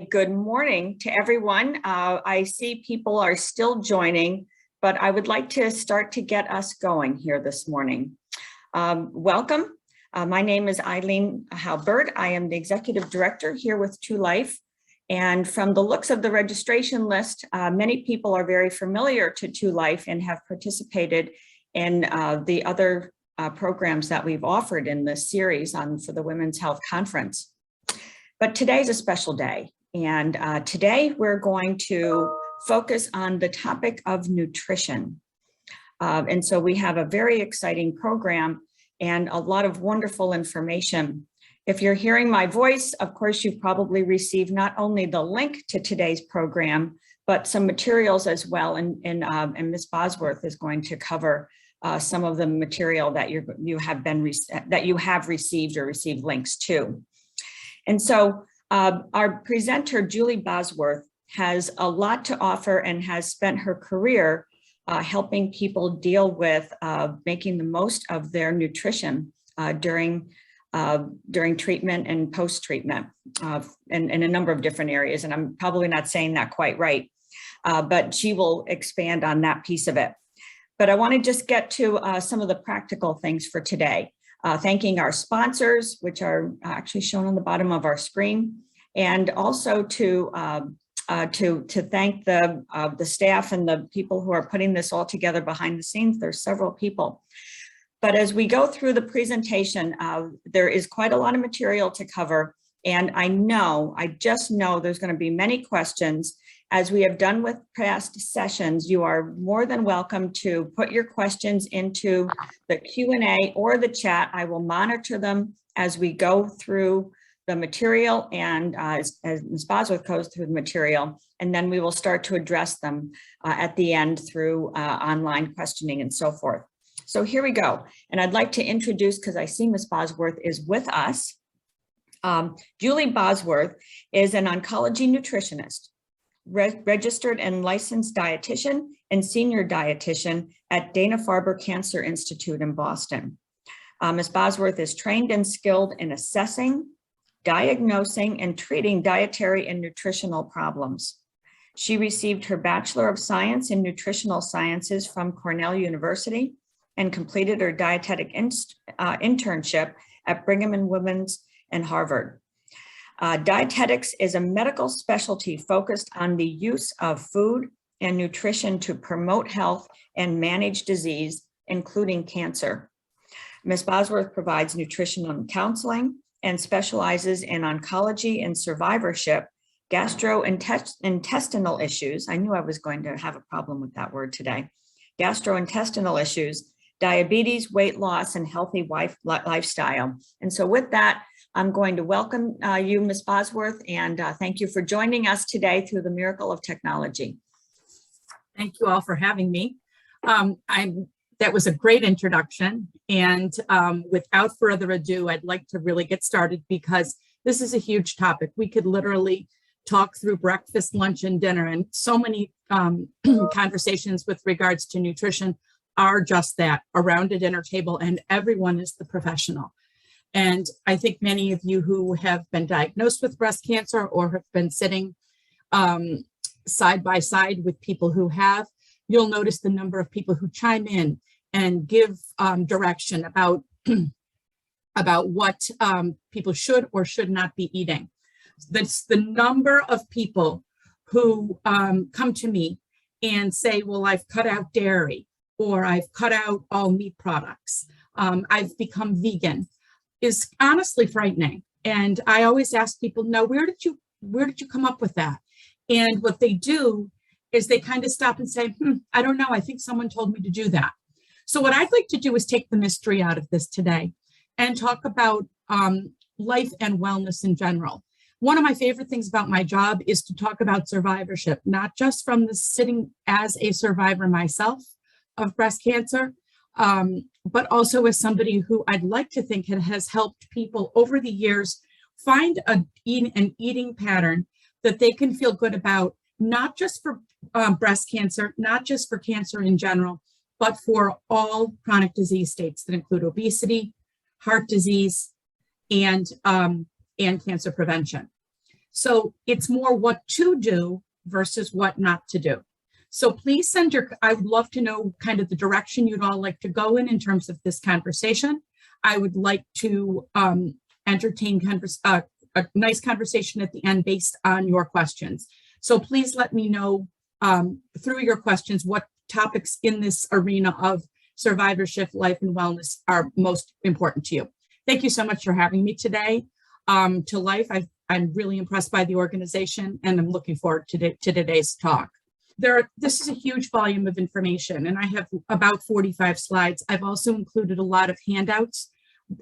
Good morning to everyone. I see people are still joining, but I would like to start to get us going here this morning. Welcome. My name is Eileen Halbert. I am the Executive Director here with 2Life. And from the looks of the registration list, many people are very familiar to 2Life and have participated in the other programs that we've offered in this series for the Women's Health Conference. But today's a special day, and today we're going to focus on the topic of nutrition. And so we have a very exciting program and a lot of wonderful information. If you're hearing my voice, of course, you've probably received not only the link to today's program, but some materials as well. And Ms. Bosworth is going to cover some of the material that you have received or received links to. And so our presenter, Julie Bosworth, has a lot to offer and has spent her career helping people deal with making the most of their nutrition during treatment and post-treatment in a number of different areas. And I'm probably not saying that quite right, but she will expand on that piece of it. But I want to just get to some of the practical things for today. Thanking our sponsors, which are actually shown on the bottom of our screen, and also to thank the staff and the people who are putting this all together behind the scenes. There's several people. But as we go through the presentation, there is quite a lot of material to cover. And I just know there's going to be many questions. As we have done with past sessions, you are more than welcome to put your questions into the Q&A or the chat. I will monitor them as we go through the material and as Ms. Bosworth goes through the material, and then we will start to address them at the end through online questioning and so forth. So here we go. And I'd like to introduce, because I see Ms. Bosworth is with us. Julie Bosworth is an oncology nutritionist, registered and licensed dietitian and senior dietitian at Dana Farber Cancer Institute in Boston. Ms. Bosworth is trained and skilled in assessing, diagnosing, and treating dietary and nutritional problems. She received her Bachelor of Science in Nutritional Sciences from Cornell University and completed her dietetic internship at Brigham and Women's and Harvard. Dietetics is a medical specialty focused on the use of food and nutrition to promote health and manage disease, including cancer. Ms. Bosworth provides nutritional counseling and specializes in oncology and survivorship, gastrointestinal issues. I knew I was going to have a problem with that word today. Gastrointestinal issues, diabetes, weight loss, and healthy lifestyle. And so with that, I'm going to welcome you, Ms. Bosworth, and thank you for joining us today through the miracle of technology. Thank you all for having me. That was a great introduction. And without further ado, I'd like to really get started because this is a huge topic. We could literally talk through breakfast, lunch, and dinner, and so many conversations with regards to nutrition are just that, around a dinner table, and everyone is the professional. And I think many of you who have been diagnosed with breast cancer or have been sitting side by side with people who have, you'll notice the number of people who chime in and give direction about, about what people should or should not be eating. That's the number of people who come to me and say, well, I've cut out dairy, or I've cut out all meat products, I've become vegan, is honestly frightening. And I always ask people, no, where did you come up with that? And what they do is they kind of stop and say, I don't know, I think someone told me to do that. So what I'd like to do is take the mystery out of this today and talk about life and wellness in general. One of my favorite things about my job is to talk about survivorship, not just from the sitting as a survivor myself of breast cancer, but also as somebody who I'd like to think has helped people over the years find an eating pattern that they can feel good about, not just for breast cancer, not just for cancer in general, but for all chronic disease states that include obesity, heart disease, and cancer prevention. So it's more what to do versus what not to do. So please I would love to know kind of the direction you'd all like to go in terms of this conversation. I would like to entertain a nice conversation at the end based on your questions. So please let me know through your questions what topics in this arena of survivorship, life, and wellness are most important to you. Thank you so much for having me today. To Life, I'm really impressed by the organization, and I'm looking forward to today's talk. This is a huge volume of information, and I have about 45 slides. I've also included a lot of handouts.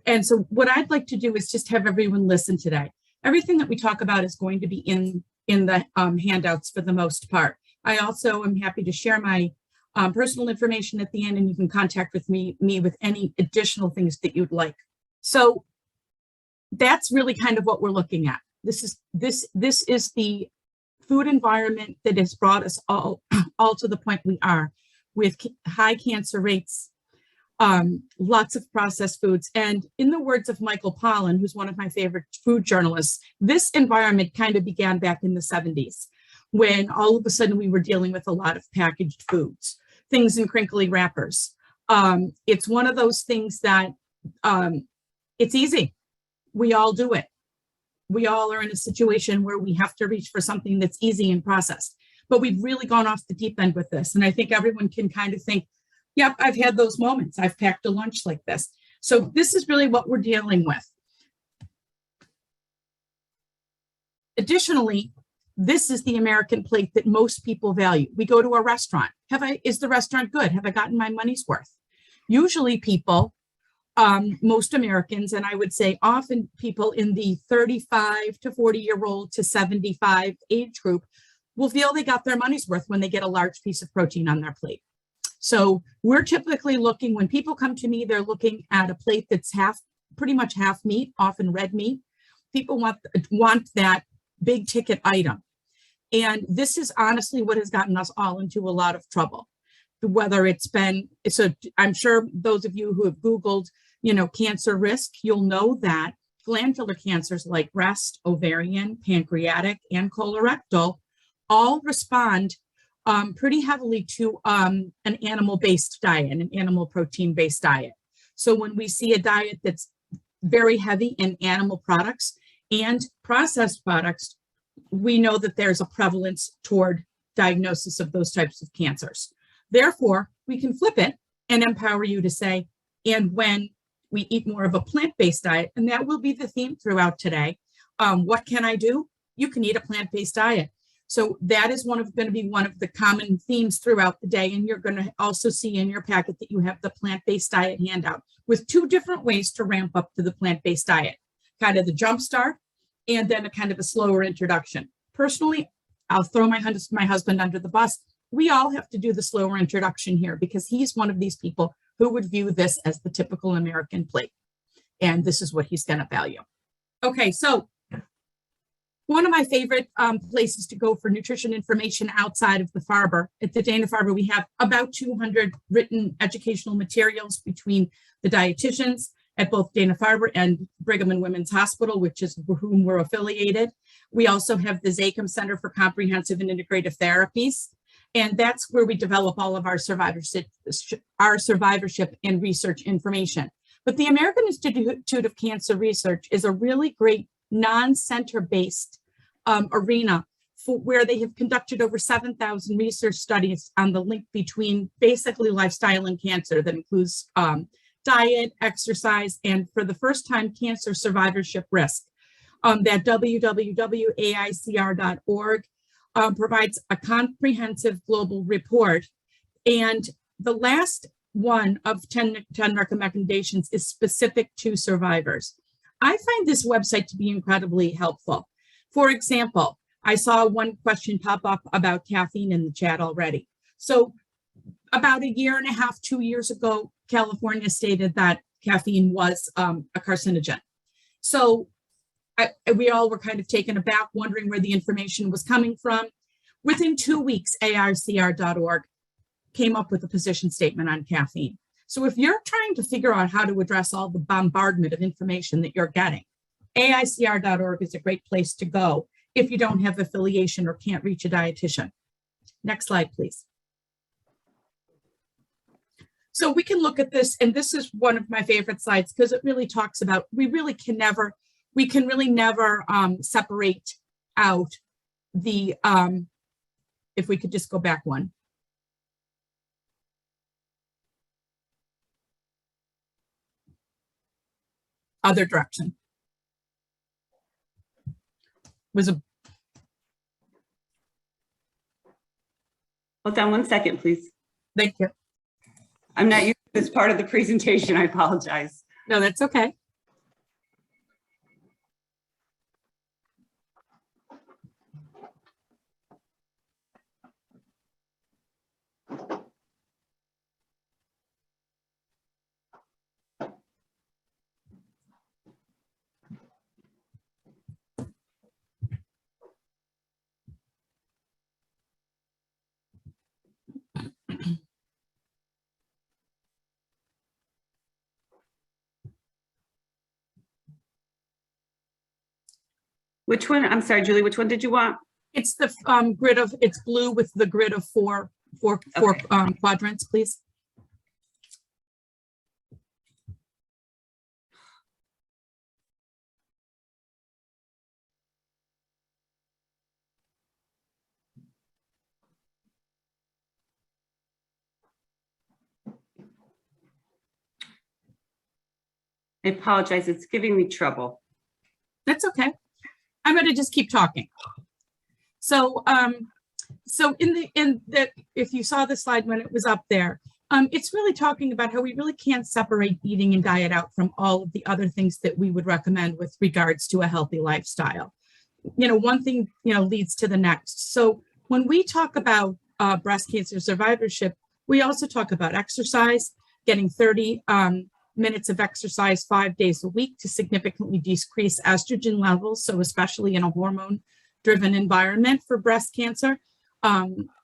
And so what I'd like to do is just have everyone listen today. Everything that we talk about is going to be in the handouts for the most part. I also am happy to share my personal information at the end, and you can contact with me with any additional things that you'd like. So that's really kind of what we're looking at. This is the food environment that has brought us all to the point we are, with high cancer rates, lots of processed foods. And in the words of Michael Pollan, who's one of my favorite food journalists, this environment kind of began back in the 70s, when all of a sudden we were dealing with a lot of packaged foods, things in crinkly wrappers. It's one of those things that it's easy. We all do it. We all are in a situation where we have to reach for something that's easy and processed. But we've really gone off the deep end with this. And I think everyone can kind of think, yep, I've had those moments. I've packed a lunch like this. So this is really what we're dealing with. Additionally, this is the American plate that most people value. We go to a restaurant. Is the restaurant good? Have I gotten my money's worth? Usually people, most Americans, and I would say often people in the 35 to 40-year-old to 75 age group, will feel they got their money's worth when they get a large piece of protein on their plate. So we're typically looking, when people come to me, they're looking at a plate that's pretty much half meat, often red meat. People want that big ticket item. And this is honestly what has gotten us all into a lot of trouble. Whether it's been, so I'm sure those of you who have Googled, cancer risk, you'll know that glandular cancers like breast, ovarian, pancreatic, and colorectal all respond pretty heavily to an animal-based diet, an animal protein-based diet. So when we see a diet that's very heavy in animal products and processed products, we know that there's a prevalence toward diagnosis of those types of cancers. Therefore, we can flip it and empower you to say, and when we eat more of a plant-based diet, and that will be the theme throughout today, what can I do? You can eat a plant-based diet. So that is going to be one of the common themes throughout the day. And you're going to also see in your packet that you have the plant-based diet handout with 2 different ways to ramp up to the plant-based diet, kind of the jump start and then a kind of a slower introduction. Personally, I'll throw my husband under the bus. We all have to do the slower introduction here because he's one of these people who would view this as the typical American plate. And this is what he's going to value. Okay, so one of my favorite places to go for nutrition information outside of the Farber, at the Dana Farber, we have about 200 written educational materials between the dietitians at both Dana Farber and Brigham and Women's Hospital, which is whom we're affiliated. We also have the Zachem Center for Comprehensive and Integrative Therapies. And that's where we develop all of our survivorship and research information. But the American Institute of Cancer Research is a really great non-center-based arena for where they have conducted over 7,000 research studies on the link between basically lifestyle and cancer that includes diet, exercise, and for the first time, cancer survivorship risk. That www.aicr.org provides a comprehensive global report. And the last one of 10 recommendations is specific to survivors. I find this website to be incredibly helpful. For example, I saw one question pop up about caffeine in the chat already. So about 1.5 years, 2 years ago, California stated that caffeine was a carcinogen. So we all were kind of taken aback, wondering where the information was coming from. Within 2 weeks, AICR.org came up with a position statement on caffeine. So if you're trying to figure out how to address all the bombardment of information that you're getting, AICR.org is a great place to go if you don't have affiliation or can't reach a dietitian. Next slide, please. So we can look at this, and this is one of my favorite slides because it really talks about, we can really never separate out the, if we could just go back one. Other direction. Was a. Hold on one second, please. Thank you. I'm not using this part of the presentation. I apologize. No, that's okay. Which one? I'm sorry, Julie, which one did you want? It's the grid of, it's blue with the grid of four quadrants, please. I apologize. It's giving me trouble. That's okay. I'm going to just keep talking. So, if you saw the slide when it was up there, it's really talking about how we really can't separate eating and diet out from all of the other things that we would recommend with regards to a healthy lifestyle. You know, one thing, you know, leads to the next. So when we talk about breast cancer survivorship, we also talk about exercise, getting 30 minutes of exercise 5 days a week to significantly decrease estrogen levels. So especially in a hormone-driven environment for breast cancer,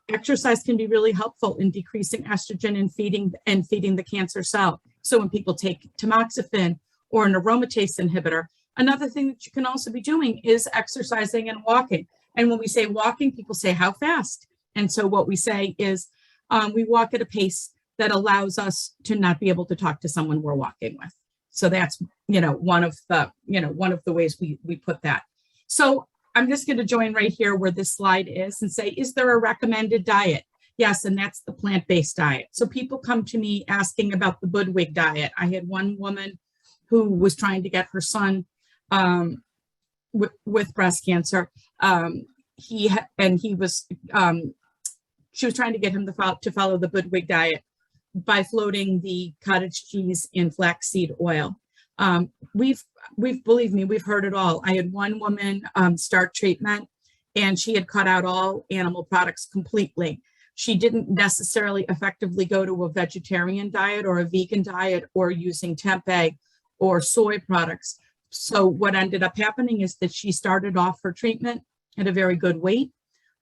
exercise can be really helpful in decreasing estrogen and feeding the cancer cell. So when people take tamoxifen or an aromatase inhibitor, another thing that you can also be doing is exercising and walking. And when we say walking, people say, how fast? And so what we say is we walk at a pace that allows us to not be able to talk to someone we're walking with. So that's, you know, one of the ways we put that. So I'm just going to join right here where this slide is and say, is there a recommended diet? Yes, and that's the plant-based diet. So people come to me asking about the Budwig diet. I had one woman who was trying to get her son with breast cancer. She was trying to get him to follow the Budwig diet by floating the cottage cheese in flaxseed oil. Believe me, we've heard it all. I had one woman start treatment and she had cut out all animal products completely. She didn't necessarily effectively go to a vegetarian diet or a vegan diet or using tempeh or soy products. So what ended up happening is that she started off her treatment at a very good weight.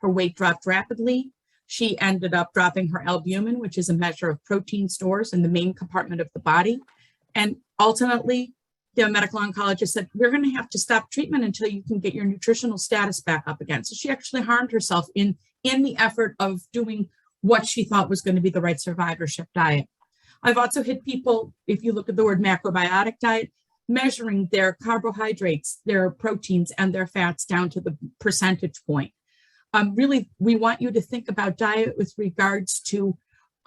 Her weight dropped rapidly. She ended up dropping her albumin, which is a measure of protein stores in the main compartment of the body. And ultimately, the medical oncologist said, we're going to have to stop treatment until you can get your nutritional status back up again. So she actually harmed herself in the effort of doing what she thought was going to be the right survivorship diet. I've also had people, if you look at the word macrobiotic diet, measuring their carbohydrates, their proteins, and their fats down to the percentage point. Really, we want you to think about diet with regards to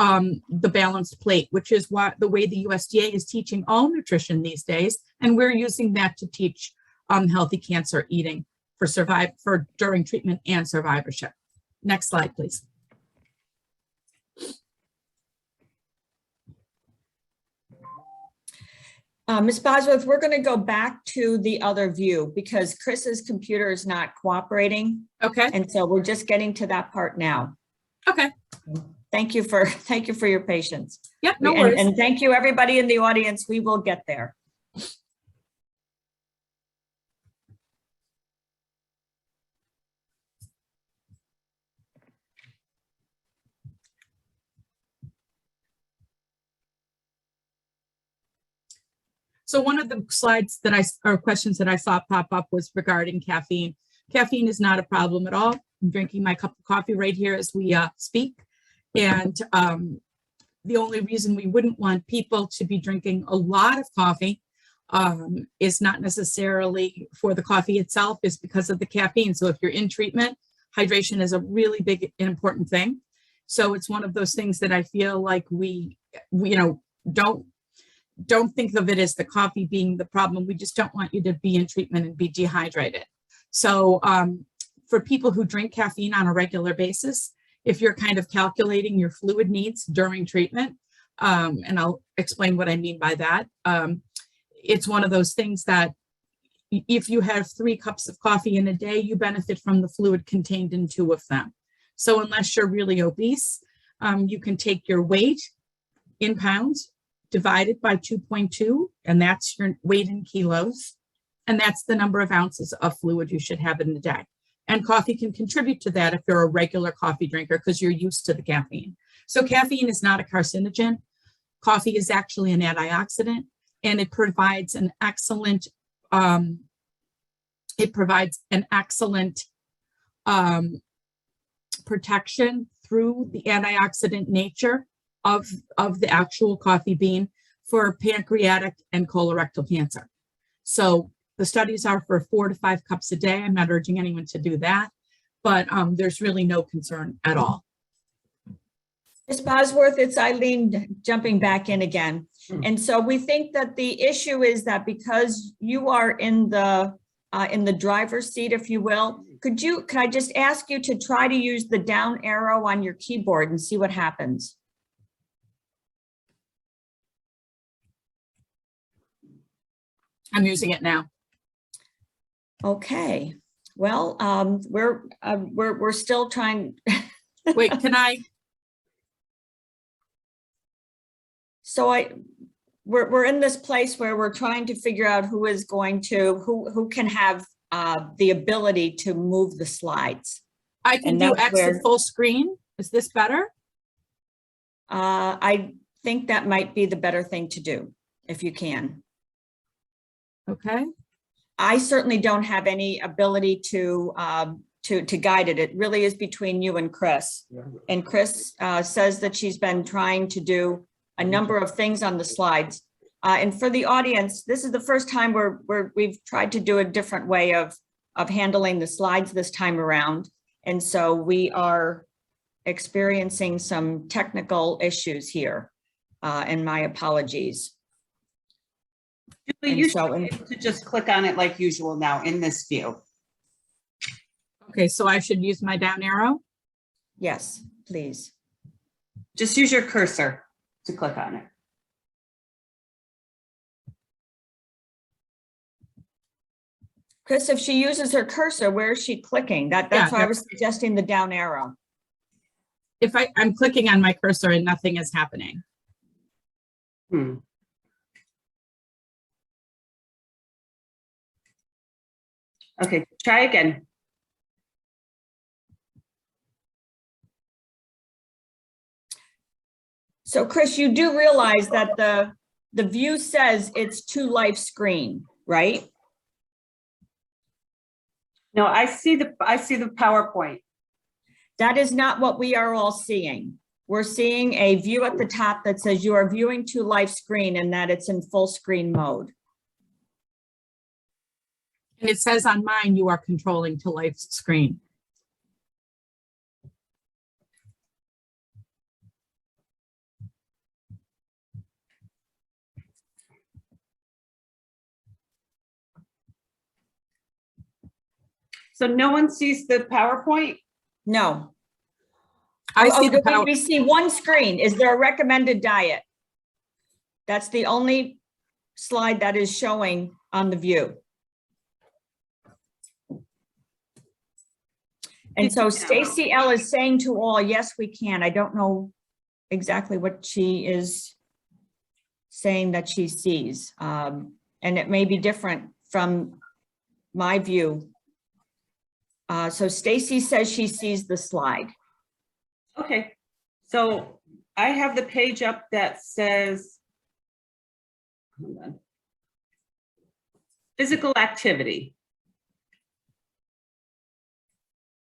the balanced plate, which is the way the USDA is teaching all nutrition these days. And we're using that to teach healthy cancer eating for during treatment and survivorship. Next slide, please. Ms. Bosworth, we're going to go back to the other view because Chris's computer is not cooperating. Okay. And so we're just getting to that part now. Okay. Thank you for your patience. Yep, no worries. And thank you everybody in the audience. We will get there. So one of the slides that questions that I saw pop up was regarding caffeine. Caffeine is not a problem at all. I'm drinking my cup of coffee right here as we speak. And the only reason we wouldn't want people to be drinking a lot of coffee is not necessarily for the coffee itself, is because of the caffeine. So if you're in treatment, hydration is a really big and important thing. So it's one of those things that I feel like we don't think of it as the coffee being the problem. We just don't want you to be in treatment and be dehydrated. So for people who drink caffeine on a regular basis, if you're kind of calculating your fluid needs during treatment, and I'll explain what I mean by that, it's one of those things that if you have 3 cups of coffee in a day, you benefit from the fluid contained in 2 of them. So unless you're really obese, you can take your weight in pounds, divided by 2.2, and that's your weight in kilos. And that's the number of ounces of fluid you should have in a day. And coffee can contribute to that if you're a regular coffee drinker, because you're used to the caffeine. So caffeine is not a carcinogen. Coffee is actually an antioxidant, and it provides an excellent protection through the antioxidant nature of the actual coffee bean for pancreatic and colorectal cancer. So the studies are for 4 to 5 cups a day. I'm not urging anyone to do that, but there's really no concern at all. Ms. Bosworth, it's Eileen jumping back in again. And so we think that the issue is that because you are in the driver's seat, if you will, could I just ask you to try to use the down arrow on your keyboard and see what happens? I'm using it now. Okay. Well, we're still trying. Wait, can I? So we're in this place where we're trying to figure out who is going to, who can have the ability to move the slides. I can do exit full screen. Is this better? I think that might be the better thing to do, if you can. Okay. I certainly don't have any ability to guide it. It really is between you and Chris. And Chris says that she's been trying to do a number of things on the slides. And for the audience, this is the first time we've tried to do a different way of handling the slides this time around. And so we are experiencing some technical issues here, and my apologies. Julie, you should be able to just click on it like usual now in this view. Okay, so I should use my down arrow? Yes, please. Just use your cursor to click on it. Chris, if she uses her cursor, where is she clicking? That's why I was suggesting the down arrow. If I'm clicking on my cursor and nothing is happening. Okay, try again. So Chris, you do realize that the view says it's to life screen, right? No, I see the PowerPoint. That is not what we are all seeing. We're seeing a view at the top that says you are viewing to life screen and that it's in full screen mode. And it says on mine, you are controlling to life screen. So no one sees the PowerPoint? No. I see the we see one screen. Is there a recommended diet? That's the only slide that is showing on the view. And so Stacy L is saying to all, yes, we can. I don't know exactly what she is saying that she sees. And it may be different from my view. So Stacy says she sees the slide. Okay, so I have the page up that says, hold on, physical activity.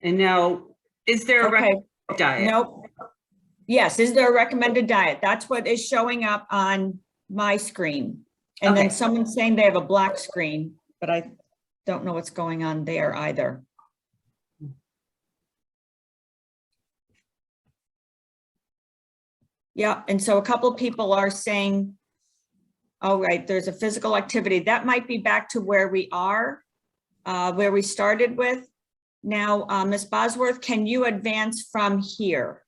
And now, is there a Okay, recommended diet? nope. Yes, is there a recommended diet? That's what is showing up on my screen. And then Okay. someone's saying they have a black screen, but I don't know what's going on there either. Yeah, and so a couple of people are saying, oh, right, there's a physical activity. That might be back to where we are, where we started with. Now, Ms. Bosworth, can you advance from here?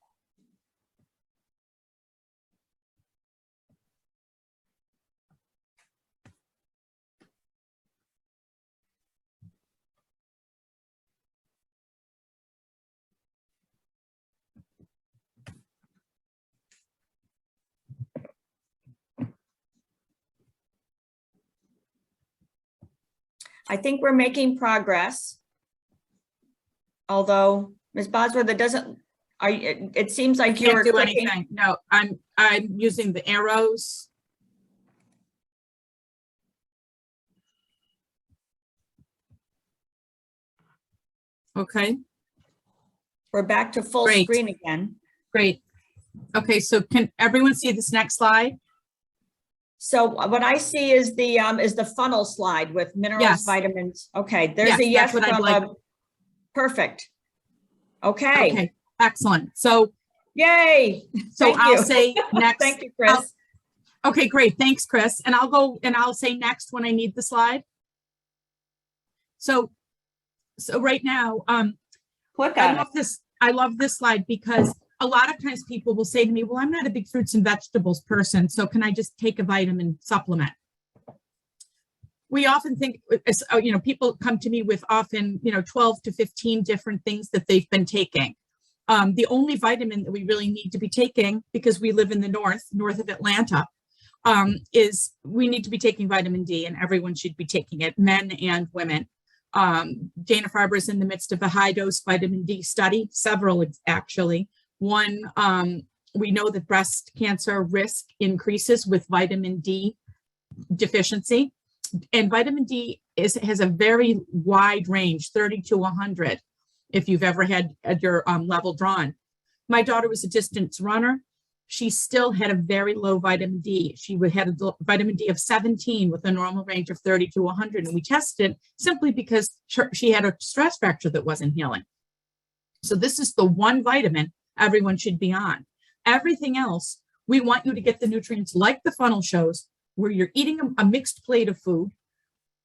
I think we're making progress. Although, Ms. Bosworth, it seems like you're Can't do clicking. anything. No, I'm using the arrows. Okay, We're back to full Great. screen again. great. Okay, so can everyone see this next slide? So what I see is the funnel slide with minerals, Yes. vitamins. Okay, there's Yes, a yes that's what I'd from like. perfect. Okay, Okay, excellent. So yay. Thank I'll you. say next. Thank you, Chris. Okay, great. Thanks, Chris. And I'll go and I'll say next when I need the slide. So right now, Click I on it. love this. I love this slide because a lot of times people will say to me, well, I'm not a big fruits and vegetables person, so can I just take a vitamin supplement? We often think, people come to me with often, 12 to 15 different things that they've been taking. The only vitamin that we really need to be taking, because we live in the north of Atlanta, is we need to be taking vitamin D, and everyone should be taking it, men and women. Dana Farber is in the midst of a high dose vitamin D study, several actually. One, we know that breast cancer risk increases with vitamin D deficiency, and vitamin D has a very wide range, 30 to 100, if you've ever had your level drawn. My daughter was a distance runner. She still had a very low vitamin D. She had a vitamin D of 17 with a normal range of 30 to 100. And we tested simply because she had a stress fracture that wasn't healing. So this is the one vitamin everyone should be on. Everything else, we want you to get the nutrients like the funnel shows, where you're eating a mixed plate of food.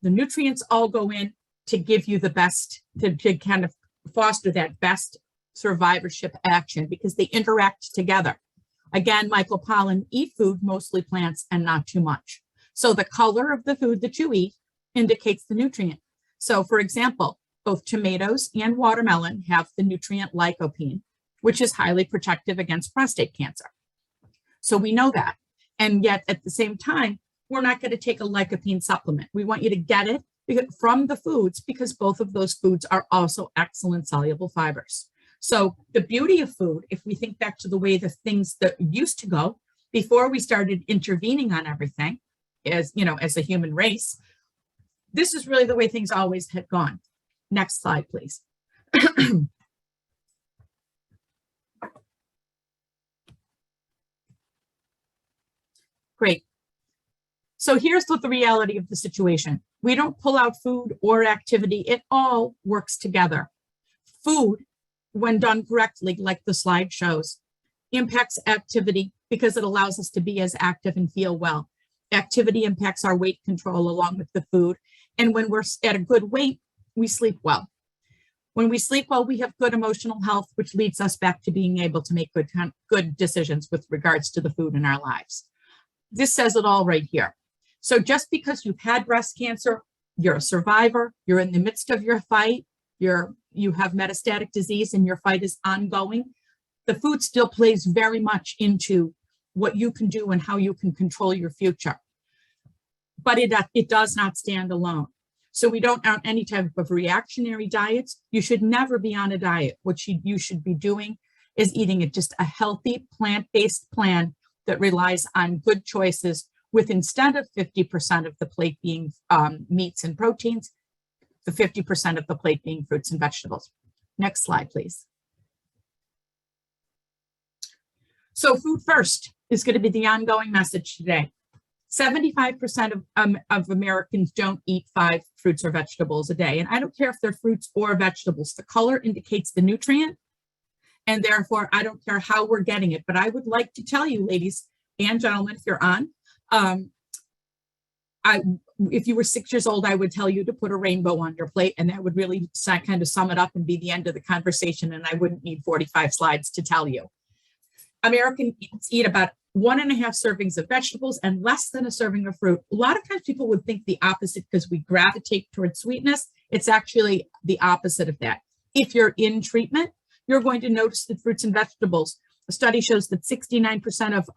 The nutrients all go in to give you the best, to kind of foster that best survivorship action, because they interact together. Again, Michael Pollan, eat food, mostly plants, and not too much. So the color of the food that you eat indicates the nutrient. So for example, both tomatoes and watermelon have the nutrient lycopene, which is highly protective against prostate cancer. So we know that. And yet at the same time, we're not going to take a lycopene supplement. We want you to get it from the foods, because both of those foods are also excellent soluble fibers. So the beauty of food, if we think back to the way the things that used to go before we started intervening on everything as a human race, this is really the way things always had gone. Next slide, please. Great. So here's the reality of the situation. We don't pull out food or activity. It all works together. Food, when done correctly, like the slide shows, impacts activity because it allows us to be as active and feel well. Activity impacts our weight control along with the food. And when we're at a good weight, we sleep well. When we sleep well, we have good emotional health, which leads us back to being able to make good decisions with regards to the food in our lives. This says it all right here. So just because you've had breast cancer, you're a survivor, you're in the midst of your fight, you have metastatic disease and your fight is ongoing, the food still plays very much into what you can do and how you can control your future. But it does not stand alone. So we don't want any type of reactionary diets. You should never be on a diet. What you should be doing is eating just a healthy plant-based plan that relies on good choices, with instead of 50% of the plate being meats and proteins, the 50% of the plate being fruits and vegetables. Next slide, please. So food first is going to be the ongoing message today. 75% of Americans don't eat 5 fruits or vegetables a day. And I don't care if they're fruits or vegetables. The color indicates the nutrient. And therefore, I don't care how we're getting it. But I would like to tell you, ladies and gentlemen, if you're on, if you were 6 years old, I would tell you to put a rainbow on your plate. And that would really kind of sum it up and be the end of the conversation. And I wouldn't need 45 slides to tell you. Americans eat about 1.5 servings of vegetables and less than a serving of fruit. A lot of times people would think the opposite because we gravitate towards sweetness. It's actually the opposite of that. If you're in treatment, you're going to notice that fruits and vegetables. A study shows that 69% of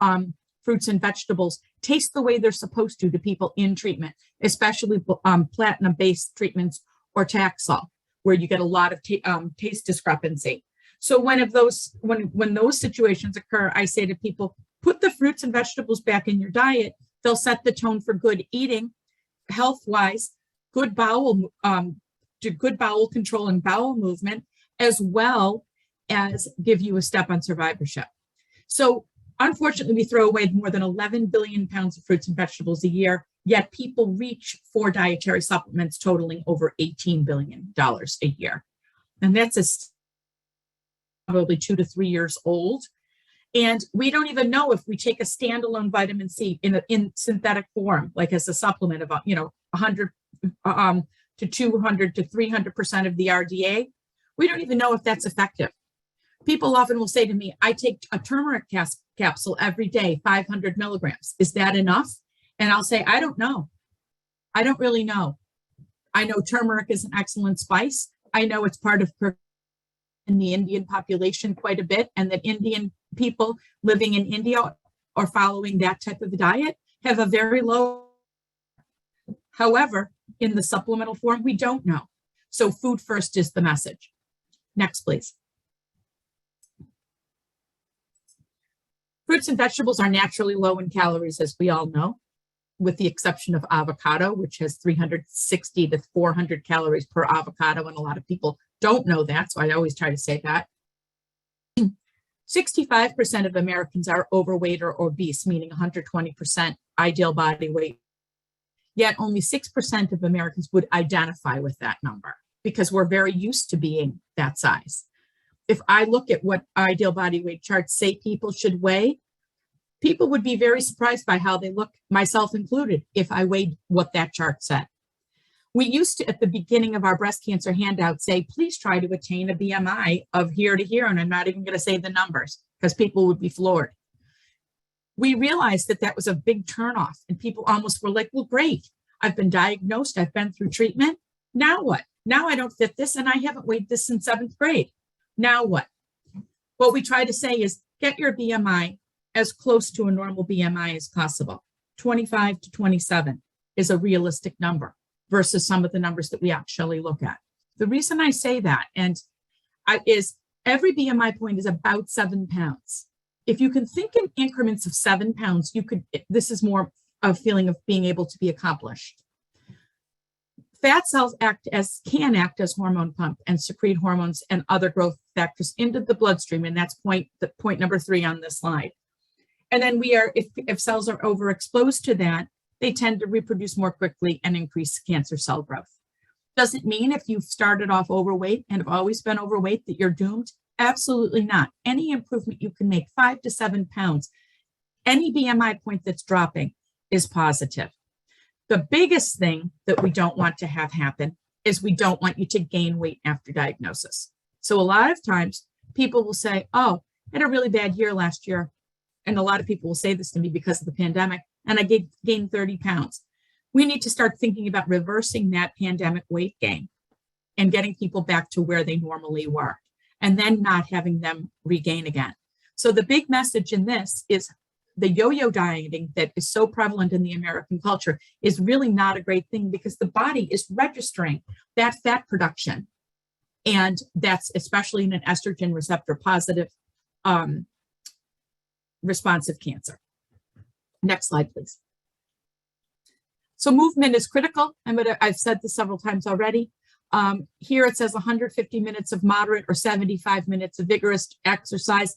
fruits and vegetables taste the way they're supposed to people in treatment, especially platinum-based treatments or Taxol, where you get a lot of taste discrepancy. So when those situations occur, I say to people, put the fruits and vegetables back in your diet. They'll set the tone for good eating, health-wise, good bowel control and bowel movement, as well as give you a step on survivorship. So unfortunately, we throw away more than 11 billion pounds of fruits and vegetables a year, yet people reach for dietary supplements totaling over $18 billion a year. And that's probably 2 to 3 years old. And we don't even know if we take a standalone vitamin C in synthetic form, like as a supplement of 100 to 200 to 300% of the RDA. We don't even know if that's effective. People often will say to me, I take a turmeric capsule every day, 500 milligrams. Is that enough? And I'll say, I don't know. I don't really know. I know turmeric is an excellent spice. I know it's part of in the Indian population quite a bit, and that Indian people living in India or following that type of diet have a very low. However, in the supplemental form, we don't know. So food first is the message. Next, please. Fruits and vegetables are naturally low in calories, as we all know, with the exception of avocado, which has 360 to 400 calories per avocado, and a lot of people don't know that, so I always try to say that. 65% of Americans are overweight or obese, meaning 120% ideal body weight. Yet only 6% of Americans would identify with that number because we're very used to being that size. If I look at what ideal body weight charts say people should weigh, people would be very surprised by how they look, myself included, if I weighed what that chart said. We used to, at the beginning of our breast cancer handout, say, please try to attain a BMI of here to here. And I'm not even going to say the numbers because people would be floored. We realized that that was a big turnoff. And people almost were like, well, great. I've been diagnosed. I've been through treatment. Now what? Now I don't fit this. And I haven't weighed this since 7th grade. Now what? What we try to say is get your BMI as close to a normal BMI as possible. 25 to 27 is a realistic number versus some of the numbers that we actually look at. The reason I say that is every BMI point is about 7 pounds. If you can think in increments of 7 pounds, this is more a feeling of being able to be accomplished. Fat cells can act as hormone pump and secrete hormones and other growth factors into the bloodstream. And that's point number 3 on this slide. And then if cells are overexposed to that, they tend to reproduce more quickly and increase cancer cell growth. Doesn't mean if you've started off overweight and have always been overweight that you're doomed. Absolutely not. Any improvement you can make, 5 to 7 pounds, any BMI point that's dropping is positive. The biggest thing that we don't want to have happen is we don't want you to gain weight after diagnosis. So a lot of times people will say, oh, I had a really bad year last year. And a lot of people will say this to me because of the pandemic, and I gained 30 pounds. We need to start thinking about reversing that pandemic weight gain and getting people back to where they normally were, and then not having them regain again. So the big message in this is the yo-yo dieting that is so prevalent in the American culture is really not a great thing because the body is registering that fat production. And that's especially in an estrogen receptor positive responsive cancer. Next slide, please. So movement is critical. I've said this several times already. Here it says 150 minutes of moderate or 75 minutes of vigorous exercise.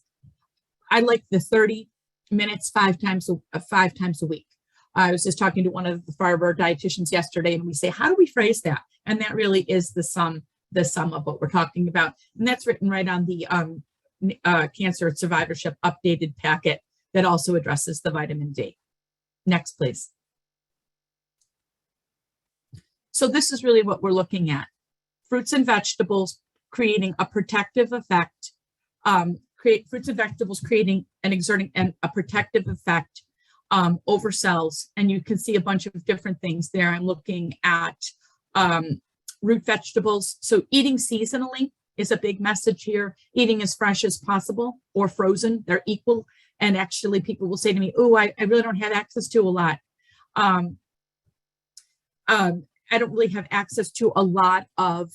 I like the 30 minutes 5 times a week. I was just talking to one of the Farber dietitians yesterday, and we say, how do we phrase that? And that really is the sum of what we're talking about. And that's written right on the cancer survivorship updated packet that also addresses the vitamin D. Next, please. So this is really what we're looking at. Fruits and vegetables creating a protective effect, fruits and vegetables creating and exerting a protective effect over cells. And you can see a bunch of different things there. I'm looking at root vegetables. So eating seasonally is a big message here. Eating as fresh as possible or frozen, they're equal. And actually people will say to me, oh, I really don't have access to a lot. I don't really have access to a lot of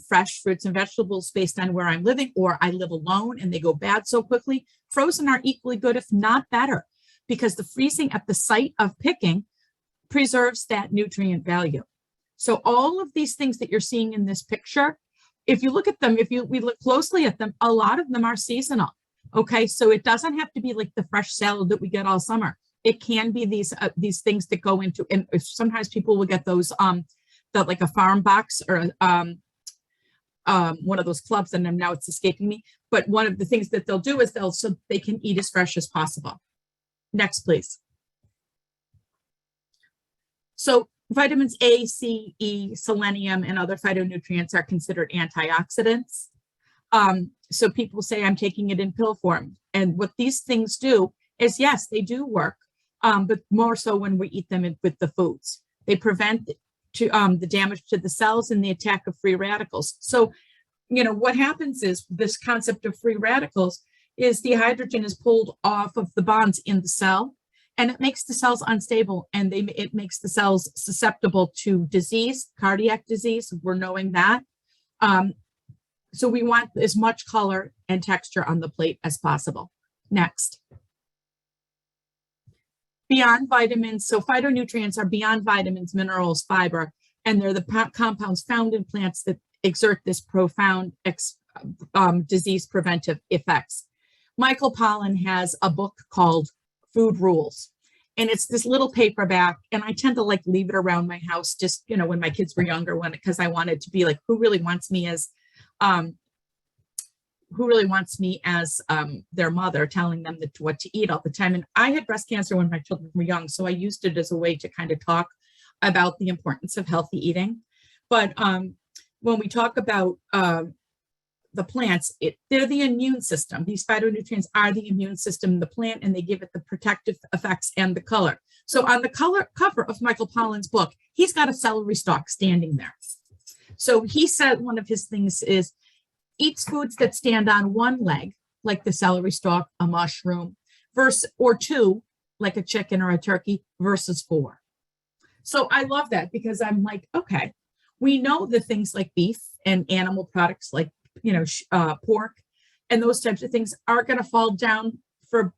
fresh fruits and vegetables based on where I'm living, or I live alone and they go bad so quickly. Frozen are equally good, if not better, because the freezing at the site of picking preserves that nutrient value. So all of these things that you're seeing in this picture, if you look at them, we look closely at them, a lot of them are seasonal. Okay, so it doesn't have to be like the fresh salad that we get all summer. It can be these things that go into, and sometimes people will get those like a farm box or one of those clubs, and now it's escaping me. But one of the things that they'll do is so they can eat as fresh as possible. Next, please. So vitamins A, C, E, selenium, and other phytonutrients are considered antioxidants. So people say I'm taking it in pill form. And what these things do is, yes, they do work, but more so when we eat them with the foods. They prevent the damage to the cells and the attack of free radicals. So, what happens is this concept of free radicals is the hydrogen is pulled off of the bonds in the cell, and it makes the cells unstable, and it makes the cells susceptible to disease, cardiac disease. We're knowing that. So we want as much color and texture on the plate as possible. Next. Beyond vitamins, so phytonutrients are beyond vitamins, minerals, fiber, and they're the compounds found in plants that exert this profound disease preventive effects. Michael Pollan has a book called Food Rules, and it's this little paperback, and I tend to leave it around my house just, when my kids were younger, because I wanted to be like, who really wants me as their mother, telling them what to eat all the time. And I had breast cancer when my children were young, so I used it as a way to kind of talk about the importance of healthy eating. But when we talk about the plants, they're the immune system. These phytonutrients are the immune system in the plant, and they give it the protective effects and the color. So on the cover of Michael Pollan's book, he's got a celery stalk standing there. So he said one of his things is, eats foods that stand on one leg, like the celery stalk, a mushroom, or two, like a chicken or a turkey, versus 4. So I love that, because I'm like, okay, we know that things like beef and animal products like, pork and those types of things are going to fall down for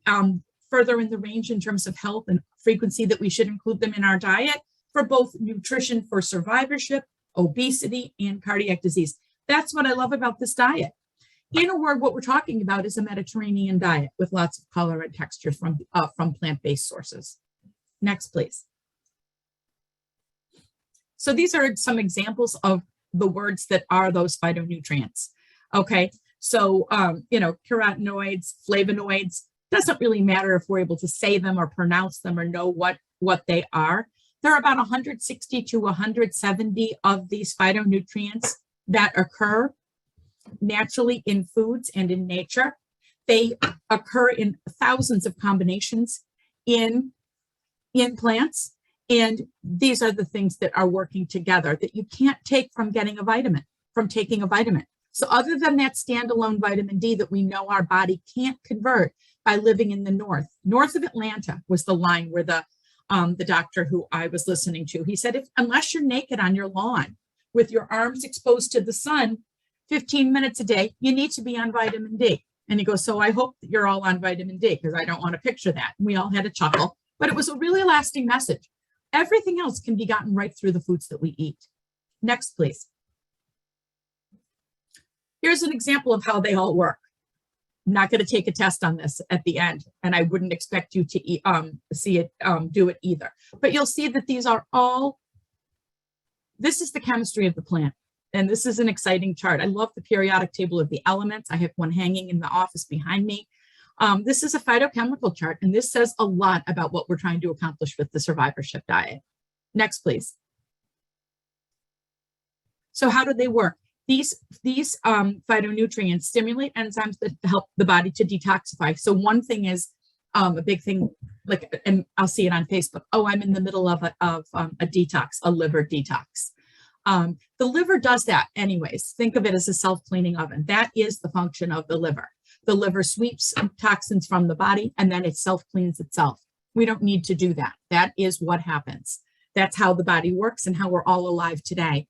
further in the range in terms of health and frequency, that we should include them in our diet for both nutrition for survivorship, obesity, and cardiac disease. That's what I love about this diet. In a word, what we're talking about is a Mediterranean diet with lots of color and texture from plant-based sources. Next, please. So these are some examples of the words that are those phytonutrients. Okay, so, carotenoids, flavonoids, doesn't really matter if we're able to say them or pronounce them or know what they are. There are about 160 to 170 of these phytonutrients that occur naturally in foods and in nature. They occur in thousands of combinations in plants. And these are the things that are working together that you can't take from taking a vitamin. So other than that standalone vitamin D that we know our body can't convert by living in the north of Atlanta was the line where the doctor who I was listening to, he said, unless you're naked on your lawn with your arms exposed to the sun 15 minutes a day, you need to be on vitamin D. And he goes, so I hope that you're all on vitamin D, because I don't want to picture that. And we all had a chuckle, but it was a really lasting message. Everything else can be gotten right through the foods that we eat. Next, please. Here's an example of how they all work. I'm not going to take a test on this at the end, and I wouldn't expect you to see it do it either. But you'll see that these are all, this is the chemistry of the plant. And this is an exciting chart. I love the periodic table of the elements. I have one hanging in the office behind me. This is a phytochemical chart, and this says a lot about what we're trying to accomplish with the survivorship diet. Next, please. So how do they work? These phytonutrients stimulate enzymes that help the body to detoxify. So one thing is a big thing, like, and I'll see it on Facebook. Oh, I'm in the middle of a detox, a liver detox. The liver does that anyways. Think of it as a self-cleaning oven. That is the function of the liver. The liver sweeps toxins from the body and then it self-cleans itself. We don't need to do that. That is what happens. That's how the body works and how we're all alive today.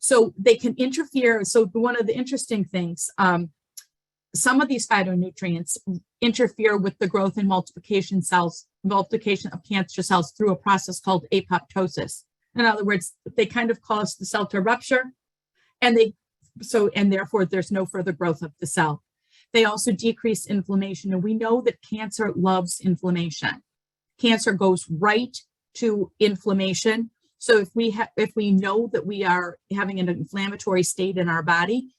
So they can interfere. So one of the interesting things, some of these phytonutrients interfere with the growth and multiplication of cancer cells through a process called apoptosis. In other words, they kind of cause the cell to rupture, and therefore there's no further growth of the cell. They also decrease inflammation, and we know that cancer loves inflammation. Cancer goes right to inflammation. So if we know that we are having an inflammatory state in our body,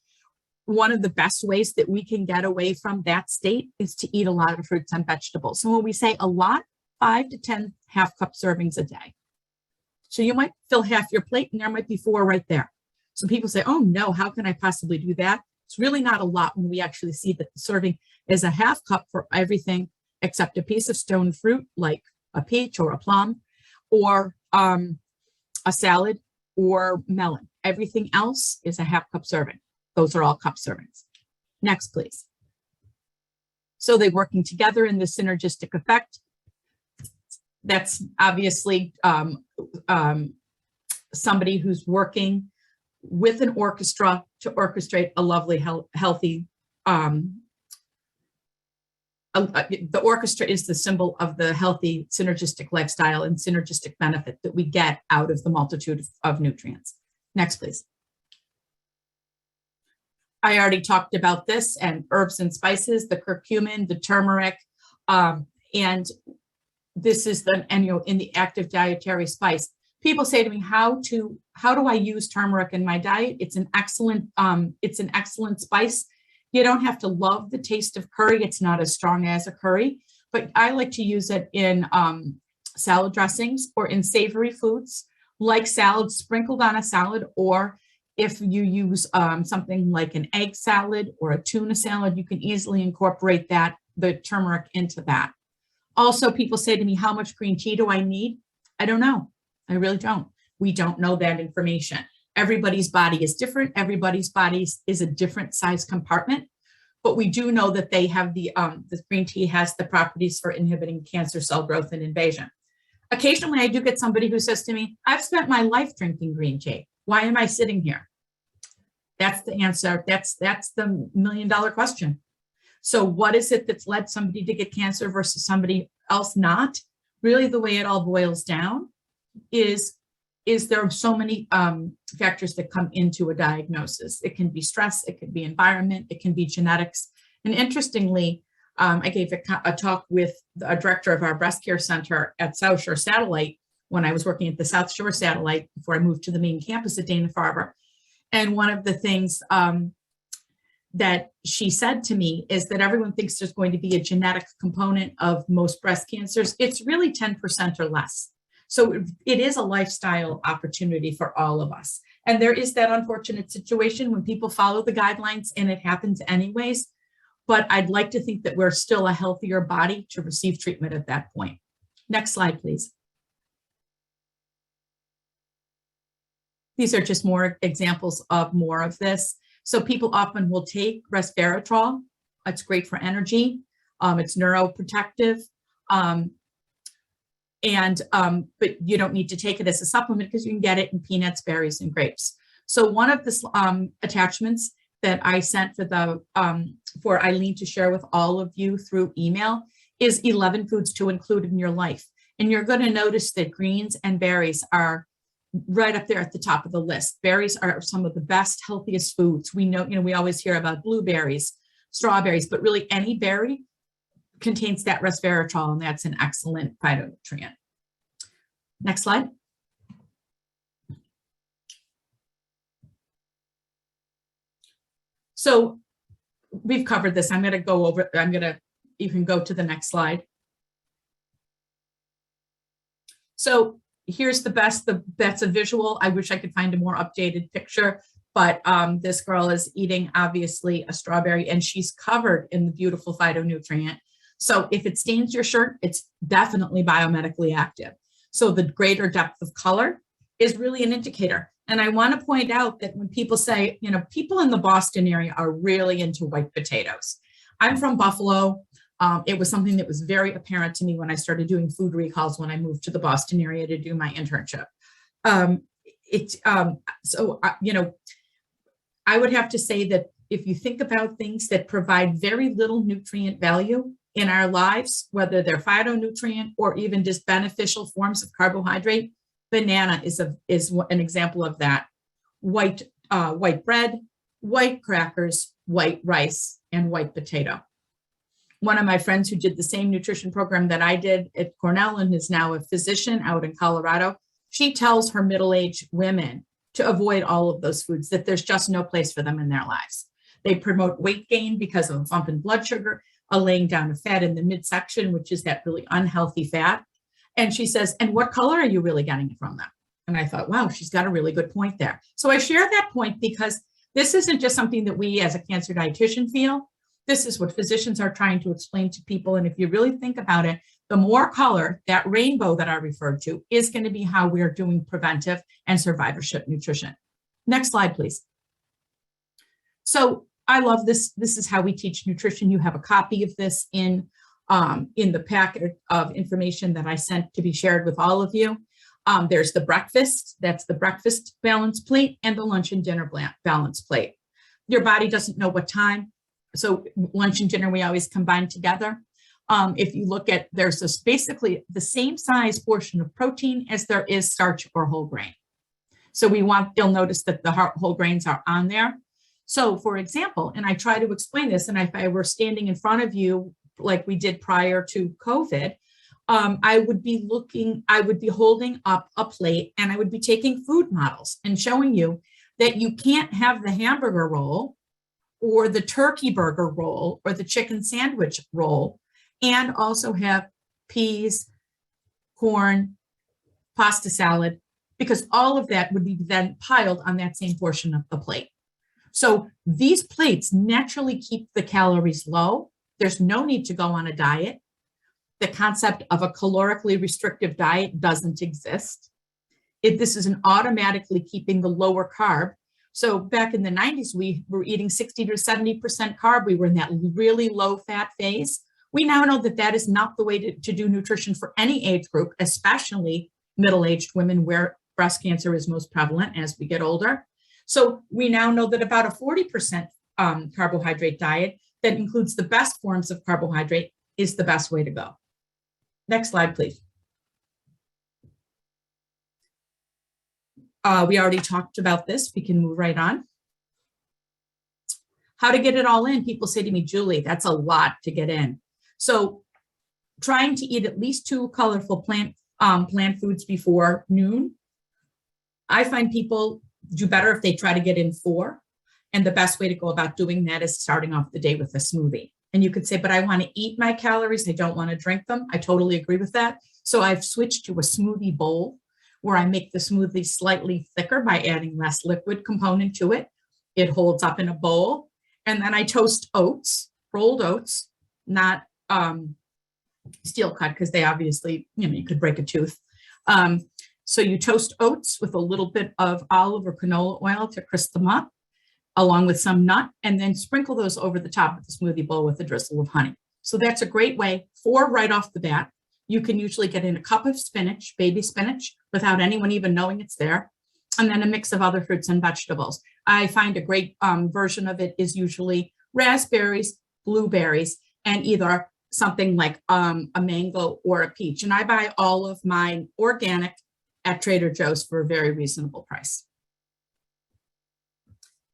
one of the best ways that we can get away from that state is to eat a lot of fruits and vegetables. So when we say a lot, 5 to 10 half-cup servings a day. So you might fill half your plate and there might be 4 right there. So people say, oh no, how can I possibly do that? It's really not a lot when we actually see that the serving is a half cup for everything except a piece of stone fruit like a peach or a plum or a salad or melon. Everything else is a half cup serving. Those are all cup servings. Next, please. So they're working together in the synergistic effect. That's obviously somebody who's working with an orchestra to orchestrate a lovely, healthy, the orchestra is the symbol of the healthy synergistic lifestyle and synergistic benefit that we get out of the multitude of nutrients. Next, please. I already talked about this, and herbs and spices, the curcumin, the turmeric, and this is in the active dietary spice. People say to me, how do I use turmeric in my diet? It's an excellent spice. You don't have to love the taste of curry. It's not as strong as a curry, but I like to use it in salad dressings or in savory foods like salad sprinkled on a salad, or if you use something like an egg salad or a tuna salad, you can easily incorporate the turmeric into that. Also, people say to me, how much green tea do I need? I don't know. I really don't. We don't know that information. Everybody's body is different. Everybody's body is a different size compartment, but we do know that they have the green tea has the properties for inhibiting cancer cell growth and invasion. Occasionally, I do get somebody who says to me, I've spent my life drinking green tea. Why am I sitting here? That's the answer. That's the million-dollar question. So what is it that's led somebody to get cancer versus somebody else not? Really, the way it all boils down is there are so many factors that come into a diagnosis. It can be stress, it can be environment, it can be genetics. And interestingly, I gave a talk with a director of our breast care center at South Shore Satellite when I was working at the South Shore Satellite before I moved to the main campus at Dana Farber. And one of the things that she said to me is that everyone thinks there's going to be a genetic component of most breast cancers. It's really 10% or less. So it is a lifestyle opportunity for all of us. And there is that unfortunate situation when people follow the guidelines and it happens anyways. But I'd like to think that we're still a healthier body to receive treatment at that point. Next slide, please. These are just more examples of more of this. So people often will take Resveratrol. It's great for energy. It's neuroprotective. But you don't need to take it as a supplement because you can get it in peanuts, berries, and grapes. So one of the attachments that I sent for Eileen to share with all of you through email is 11 foods to include in your life. And you're going to notice that greens and berries are right up there at the top of the list. Berries are some of the best, healthiest foods. We know, we always hear about blueberries, strawberries, but really any berry contains that resveratrol, and that's an excellent phytonutrient. Next slide. So we've covered this. I'm going to go over, you can go to the next slide. So here's that's a visual. I wish I could find a more updated picture, but this girl is eating obviously a strawberry and she's covered in the beautiful phytonutrient. So if it stains your shirt, it's definitely biomedically active. So the greater depth of color is really an indicator. And I want to point out that when people say, people in the Boston area are really into white potatoes. I'm from Buffalo. It was something that was very apparent to me when I started doing food recalls when I moved to the Boston area to do my internship. I would have to say that if you think about things that provide very little nutrient value in our lives, whether they're phytonutrient or even just beneficial forms of carbohydrate, banana is an example of that. White bread, white crackers, white rice, and white potato. One of my friends who did the same nutrition program that I did at Cornell and is now a physician out in Colorado, she tells her middle-aged women to avoid all of those foods, that there's just no place for them in their lives. They promote weight gain because of a bump in blood sugar, a laying down of fat in the midsection, which is that really unhealthy fat. And she says, and what color are you really getting it from them? And I thought, wow, she's got a really good point there. So I share that point because this isn't just something that we as a cancer dietitian feel. This is what physicians are trying to explain to people. And if you really think about it, the more color, that rainbow that I referred to, is going to be how we're doing preventive and survivorship nutrition. Next slide, please. So I love this. This is how we teach nutrition. You have a copy of this in the packet of information that I sent to be shared with all of you. There's the breakfast, that's the breakfast balance plate, and the lunch and dinner balance plate. Your body doesn't know what time, so lunch and dinner we always combine together. If you look at, there's this basically the same size portion of protein as there is starch or whole grain. So you'll notice that the whole grains are on there. So for example, and I try to explain this, and if I were standing in front of you like we did prior to COVID, I would be holding up a plate and I would be taking food models and showing you that you can't have the hamburger roll or the turkey burger roll or the chicken sandwich roll and also have peas, corn, pasta salad, because all of that would be then piled on that same portion of the plate. So these plates naturally keep the calories low. There's no need to go on a diet. The concept of a calorically restrictive diet doesn't exist. This is an automatically keeping the lower carb. So back in the 90s, we were eating 60 to 70% carb. We were in that really low fat phase. We now know that that is not the way to do nutrition for any age group, especially middle-aged women where breast cancer is most prevalent as we get older. So we now know that about a 40% carbohydrate diet that includes the best forms of carbohydrate is the best way to go. Next slide, please. We already talked about this. We can move right on. How to get it all in? People say to me, Julie, that's a lot to get in. So trying to eat at least 2 colorful plant foods before noon. I find people do better if they try to get in 4. And the best way to go about doing that is starting off the day with a smoothie. And you could say, but I want to eat my calories. I don't want to drink them. I totally agree with that. So I've switched to a smoothie bowl where I make the smoothie slightly thicker by adding less liquid component to it. It holds up in a bowl. And then I toast oats, rolled oats, not steel cut, because they obviously, you could break a tooth. So you toast oats with a little bit of olive or canola oil to crisp them up, along with some nut, and then sprinkle those over the top of the smoothie bowl with a drizzle of honey. So that's a great way, 4 right off the bat. You can usually get in a cup of spinach, baby spinach, without anyone even knowing it's there, and then a mix of other fruits and vegetables. I find a great version of it is usually raspberries, blueberries, and either something like a mango or a peach. And I buy all of mine organic at Trader Joe's for a very reasonable price.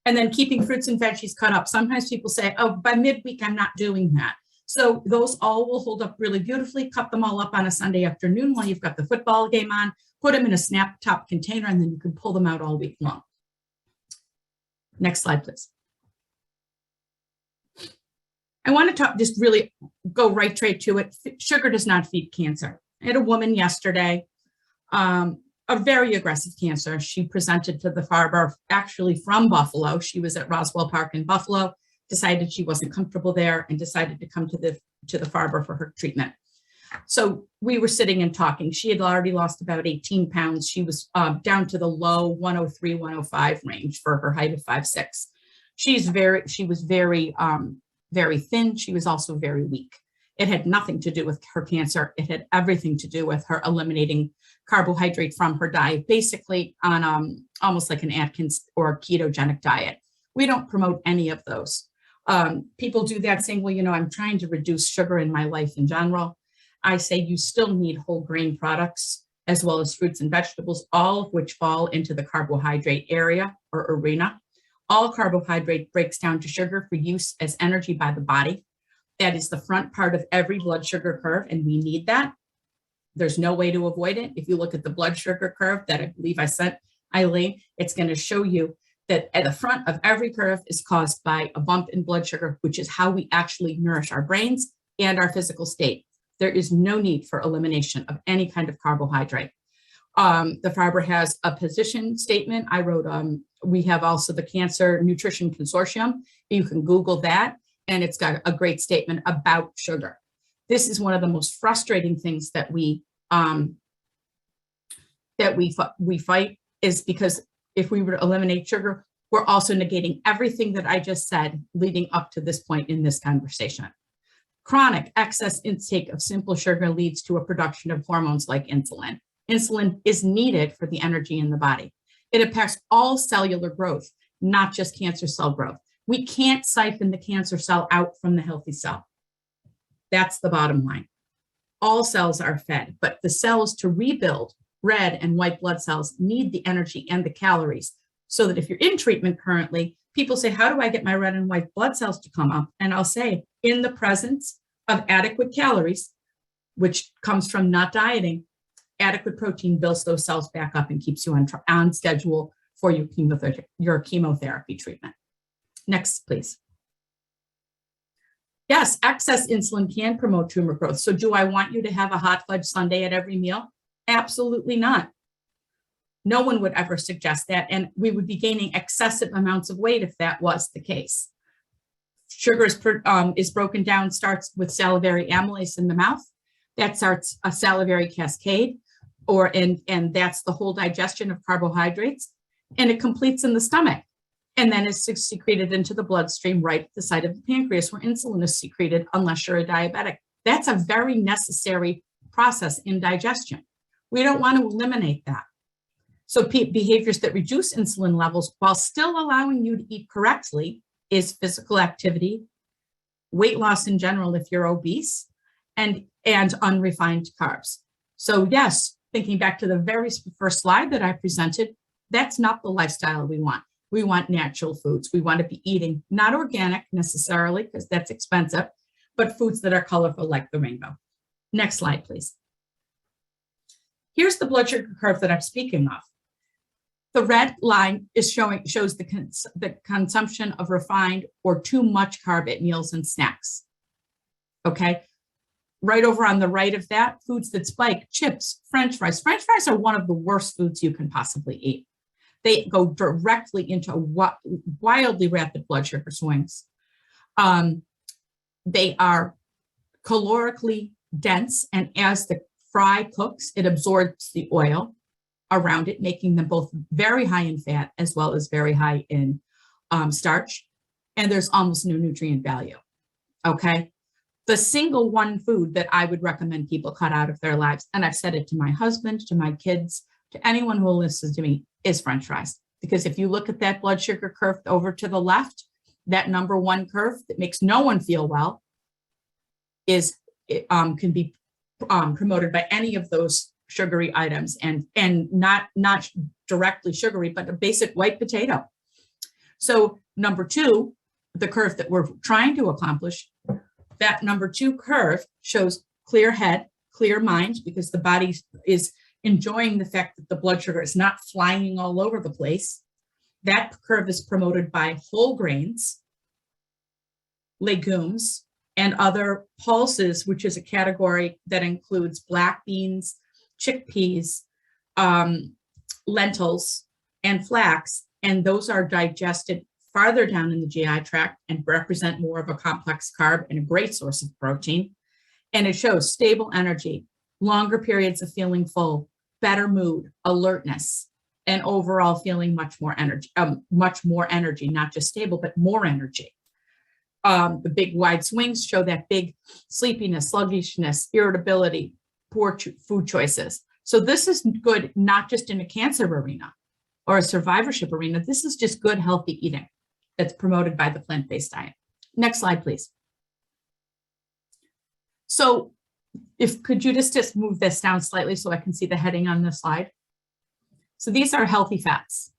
And then keeping fruits and veggies cut up. Sometimes people say, oh, by midweek, I'm not doing that. So those all will hold up really beautifully. Cut them all up on a Sunday afternoon while you've got the football game on, put them in a snap top container, and then you can pull them out all week long. Next slide, please. I want to talk, just really go right straight to it. Sugar does not feed cancer. I had a woman yesterday, a very aggressive cancer. She presented to the Farber, actually from Buffalo. She was at Roswell Park in Buffalo, decided she wasn't comfortable there, and decided to come to the Farber for her treatment. So we were sitting and talking. She had already lost about 18 pounds. She was down to the low 103, 105 range for her height of 5'6". She was very thin. She was also very weak. It had nothing to do with her cancer. It had everything to do with her eliminating carbohydrate from her diet, basically on almost like an Atkins or ketogenic diet. We don't promote any of those. People do that saying, well, I'm trying to reduce sugar in my life in general. I say you still need whole grain products as well as fruits and vegetables, all of which fall into the carbohydrate area or arena. All carbohydrate breaks down to sugar for use as energy by the body. That is the front part of every blood sugar curve, and we need that. There's no way to avoid it. If you look at the blood sugar curve that I believe I sent Eileen, it's going to show you that at the front of every curve is caused by a bump in blood sugar, which is how we actually nourish our brains and our physical state. There is no need for elimination of any kind of carbohydrate. The Farber has a position statement. I wrote, we have also the Cancer Nutrition Consortium. You can Google that, and it's got a great statement about sugar. This is one of the most frustrating things that we fight, is because if we were to eliminate sugar, we're also negating everything that I just said leading up to this point in this conversation. Chronic excess intake of simple sugar leads to a production of hormones like insulin. Insulin is needed for the energy in the body. It impacts all cellular growth, not just cancer cell growth. We can't siphon the cancer cell out from the healthy cell. That's the bottom line. All cells are fed, but the cells to rebuild red and white blood cells need the energy and the calories, so that if you're in treatment currently, people say, how do I get my red and white blood cells to come up? And I'll say, in the presence of adequate calories, which comes from not dieting, adequate protein builds those cells back up and keeps you on schedule for your chemotherapy treatment. Next, please. Yes, excess insulin can promote tumor growth. So do I want you to have a hot fudge sundae at every meal? Absolutely not. No one would ever suggest that, and we would be gaining excessive amounts of weight if that was the case. Sugar is broken down, starts with salivary amylase in the mouth. That starts a salivary cascade, and that's the whole digestion of carbohydrates, and it completes in the stomach, and then is secreted into the bloodstream right at the site of the pancreas where insulin is secreted, unless you're a diabetic. That's a very necessary process in digestion. We don't want to eliminate that. So behaviors that reduce insulin levels while still allowing you to eat correctly is physical activity, weight loss in general if you're obese, and unrefined carbs. So yes, thinking back to the very first slide that I presented, that's not the lifestyle we want. We want natural foods. We want to be eating not organic necessarily, because that's expensive, but foods that are colorful like the rainbow. Next slide, please. Here's the blood sugar curve that I'm speaking of. The red line shows the consumption of refined or too much carb at meals and snacks. Okay. Right over on the right of that, foods that spike: chips, French fries. French fries are one of the worst foods you can possibly eat. They go directly into wildly rapid blood sugar swings. They are calorically dense, and as the fry cooks, it absorbs the oil around it, making them both very high in fat as well as very high in starch. And there's almost no nutrient value. Okay. The single one food that I would recommend people cut out of their lives, and I've said it to my husband, to my kids, to anyone who will listen to me, is French fries. Because if you look at that blood sugar curve over to the left, that number one curve that makes no one feel well can be promoted by any of those sugary items and not directly sugary, but a basic white potato. So number 2, the curve that we're trying to accomplish, that number 2 curve shows clear head, clear mind, because the body is enjoying the fact that the blood sugar is not flying all over the place. That curve is promoted by whole grains, legumes, and other pulses, which is a category that includes black beans, chickpeas, lentils, and flax. And those are digested farther down in the GI tract and represent more of a complex carb and a great source of protein. And it shows stable energy, longer periods of feeling full, better mood, alertness, and overall feeling much more energy, not just stable, but more energy. The big wide swings show that big sleepiness, sluggishness, irritability, poor food choices. So this is good, not just in a cancer arena or a survivorship arena. This is just good, healthy eating that's promoted by the plant-based diet. Next slide, please. So could you just move this down slightly so I can see the heading on the slide? So these are healthy fats.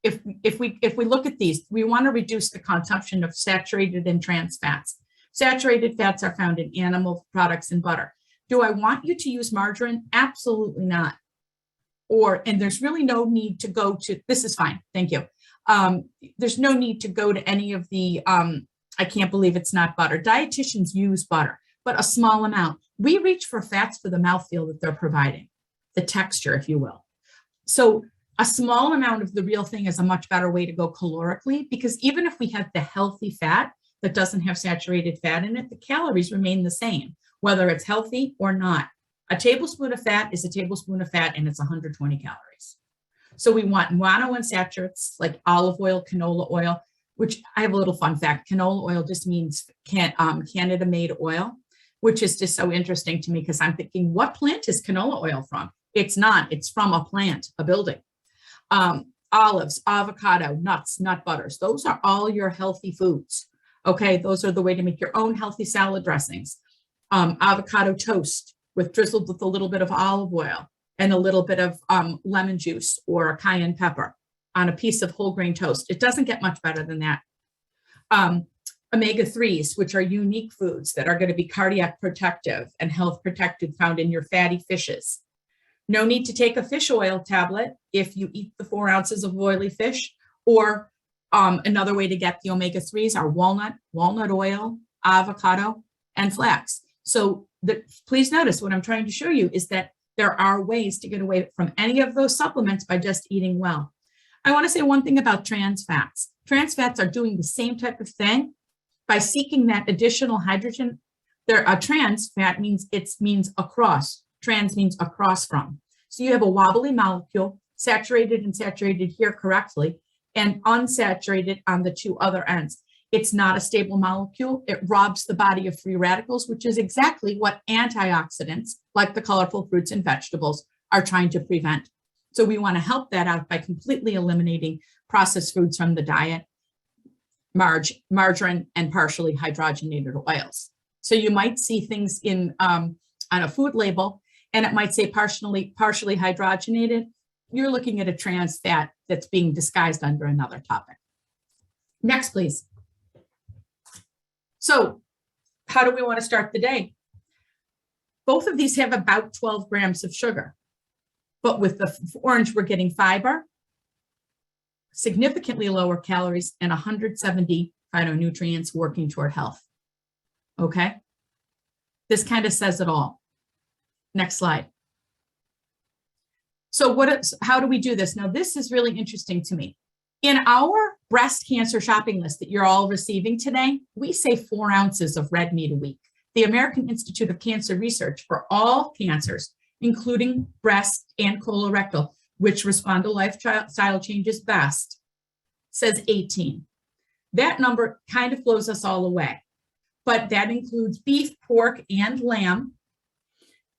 If we look at these, we want to reduce the consumption of saturated and trans fats. Saturated fats are found in animal products and butter. Do I want you to use margarine? Absolutely not. And there's really no need to go to, this is fine, thank you. There's no need to go to any of the, I can't believe it's not butter. Dietitians use butter, but a small amount. We reach for fats for the mouthfeel that they're providing, the texture, if you will. So a small amount of the real thing is a much better way to go calorically, because even if we have the healthy fat that doesn't have saturated fat in it, the calories remain the same, whether it's healthy or not. A tablespoon of fat is a tablespoon of fat, and it's 120 calories. So we want monounsaturates like olive oil, canola oil, which I have a little fun fact. Canola oil just means Canada-made oil, which is just so interesting to me because I'm thinking, what plant is canola oil from? It's not. It's from a plant, a building. Olives, avocado, nuts, nut butters. Those are all your healthy foods. Okay, those are the way to make your own healthy salad dressings. Avocado toast drizzled with a little bit of olive oil and a little bit of lemon juice or a cayenne pepper on a piece of whole grain toast. It doesn't get much better than that. Omega-3s, which are unique foods that are going to be cardiac protective and health protective, found in your fatty fishes. No need to take a fish oil tablet if you eat the 4 ounces of oily fish, or another way to get the omega-3s are walnut oil, avocado, and flax. So please notice what I'm trying to show you is that there are ways to get away from any of those supplements by just eating well. I want to say one thing about trans fats. Trans fats are doing the same type of thing by seeking that additional hydrogen. A trans fat means across. Trans means across from. So you have a wobbly molecule, saturated and saturated here correctly, and unsaturated on the 2 other ends. It's not a stable molecule. It robs the body of free radicals, which is exactly what antioxidants, like the colorful fruits and vegetables, are trying to prevent. So we want to help that out by completely eliminating processed foods from the diet, margarine, and partially hydrogenated oils. So you might see things on a food label, and it might say partially hydrogenated. You're looking at a trans fat that's being disguised under another topic. Next, please. So how do we want to start the day? Both of these have about 12 grams of sugar, but with the orange, we're getting fiber, significantly lower calories, and 170 phytonutrients working toward health. Okay? This kind of says it all. Next slide. So how do we do this? Now, this is really interesting to me. In our breast cancer shopping list that you're all receiving today, we say 4 ounces of red meat a week. The American Institute of Cancer Research for all cancers, including breast and colorectal, which respond to lifestyle changes best, says 18. That number kind of blows us all away, but that includes beef, pork, and lamb.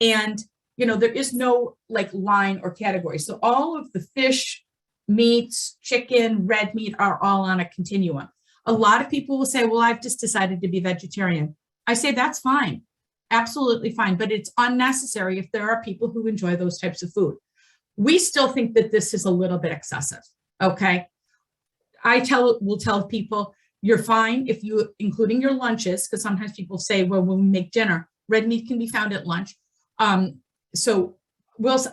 And, there is no line or category. So all of the fish, meats, chicken, red meat are all on a continuum. A lot of people will say, well, I've just decided to be vegetarian. I say, that's fine. absolutely fine, but it's unnecessary if there are people who enjoy those types of food. We still think that this is a little bit excessive, okay? Will tell people, you're fine if you, including your lunches, because sometimes people say, well, when we make dinner, red meat can be found at lunch. So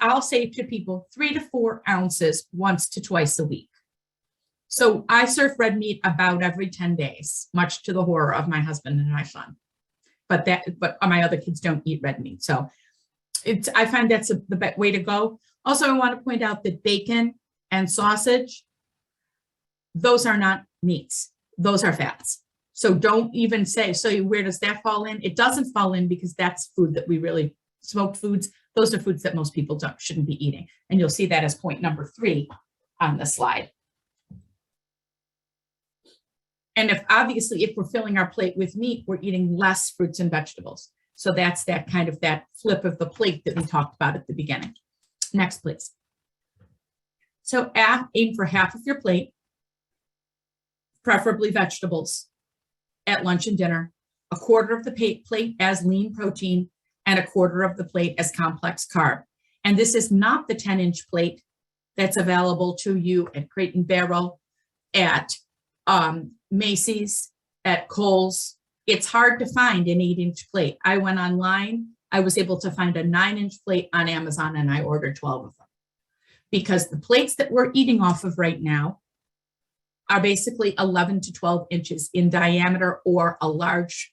I'll say to people 3 to 4 ounces once to twice a week. So I serve red meat about every 10 days, much to the horror of my husband and my son. But my other kids don't eat red meat. So I find that's the best way to go. Also, I want to point out that bacon and sausage, those are not meats. Those are fats. So don't even say, so where does that fall in? It doesn't fall in because that's food that we really, smoked foods, those are foods that most people shouldn't be eating. And you'll see that as point number 3 on the slide. And obviously, if we're filling our plate with meat, we're eating less fruits and vegetables. So that's that kind of that flip of the plate that we talked about at the beginning. Next, please. So aim for half of your plate, preferably vegetables, at lunch and dinner, a quarter of the plate as lean protein, and a quarter of the plate as complex carb. And this is not the 10-inch plate that's available to you at Crate and Barrel, at Macy's, at Kohl's. It's hard to find an 8-inch plate. I went online, I was able to find a 9-inch plate on Amazon, and I ordered 12 of them. Because the plates that we're eating off of right now are basically 11 to 12 inches in diameter, or a large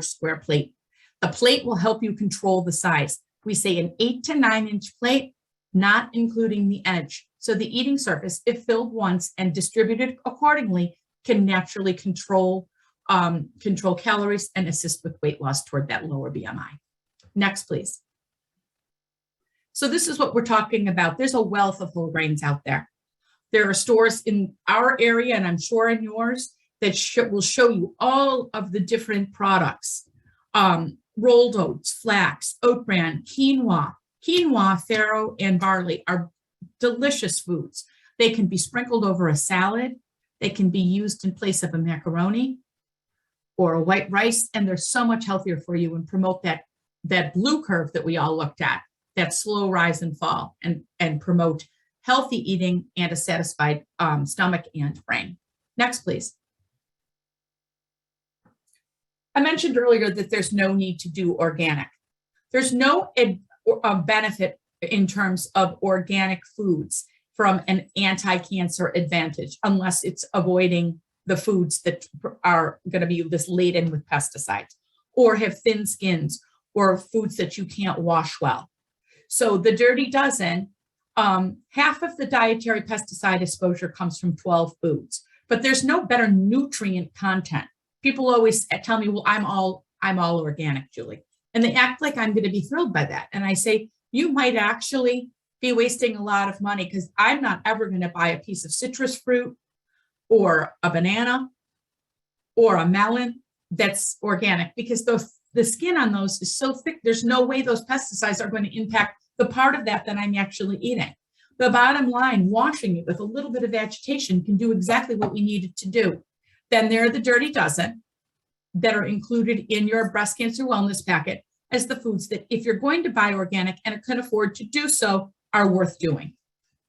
square plate. The plate will help you control the size. We say an 8 to 9-inch plate, not including the edge. So the eating surface, if filled once and distributed accordingly, can naturally control calories and assist with weight loss toward that lower BMI. Next, please. So this is what we're talking about. There's a wealth of whole grains out there. There are stores in our area, and I'm sure in yours, that will show you all of the different products. Rolled oats, flax, oat bran, quinoa, farro, and barley are delicious foods. They can be sprinkled over a salad. They can be used in place of a macaroni or a white rice, and they're so much healthier for you and promote that blue curve that we all looked at, that slow rise and fall, and promote healthy eating and a satisfied stomach and brain. Next, please. I mentioned earlier that there's no need to do organic. There's no benefit in terms of organic foods from an anti-cancer advantage, unless it's avoiding the foods that are going to be this laden with pesticides, or have thin skins, or foods that you can't wash well. So the dirty dozen, half of the dietary pesticide exposure comes from 12 foods, but there's no better nutrient content. People always tell me, well, I'm all organic, Julie. And they act like I'm going to be thrilled by that. And I say, you might actually be wasting a lot of money, because I'm not ever going to buy a piece of citrus fruit or a banana or a melon that's organic, because the skin on those is so thick. There's no way those pesticides are going to impact the part of that I'm actually eating. The bottom line, washing it with a little bit of agitation can do exactly what we need it to do. Then there are the dirty dozen that are included in your breast cancer wellness packet as the foods that, if you're going to buy organic and can afford to do so, are worth doing.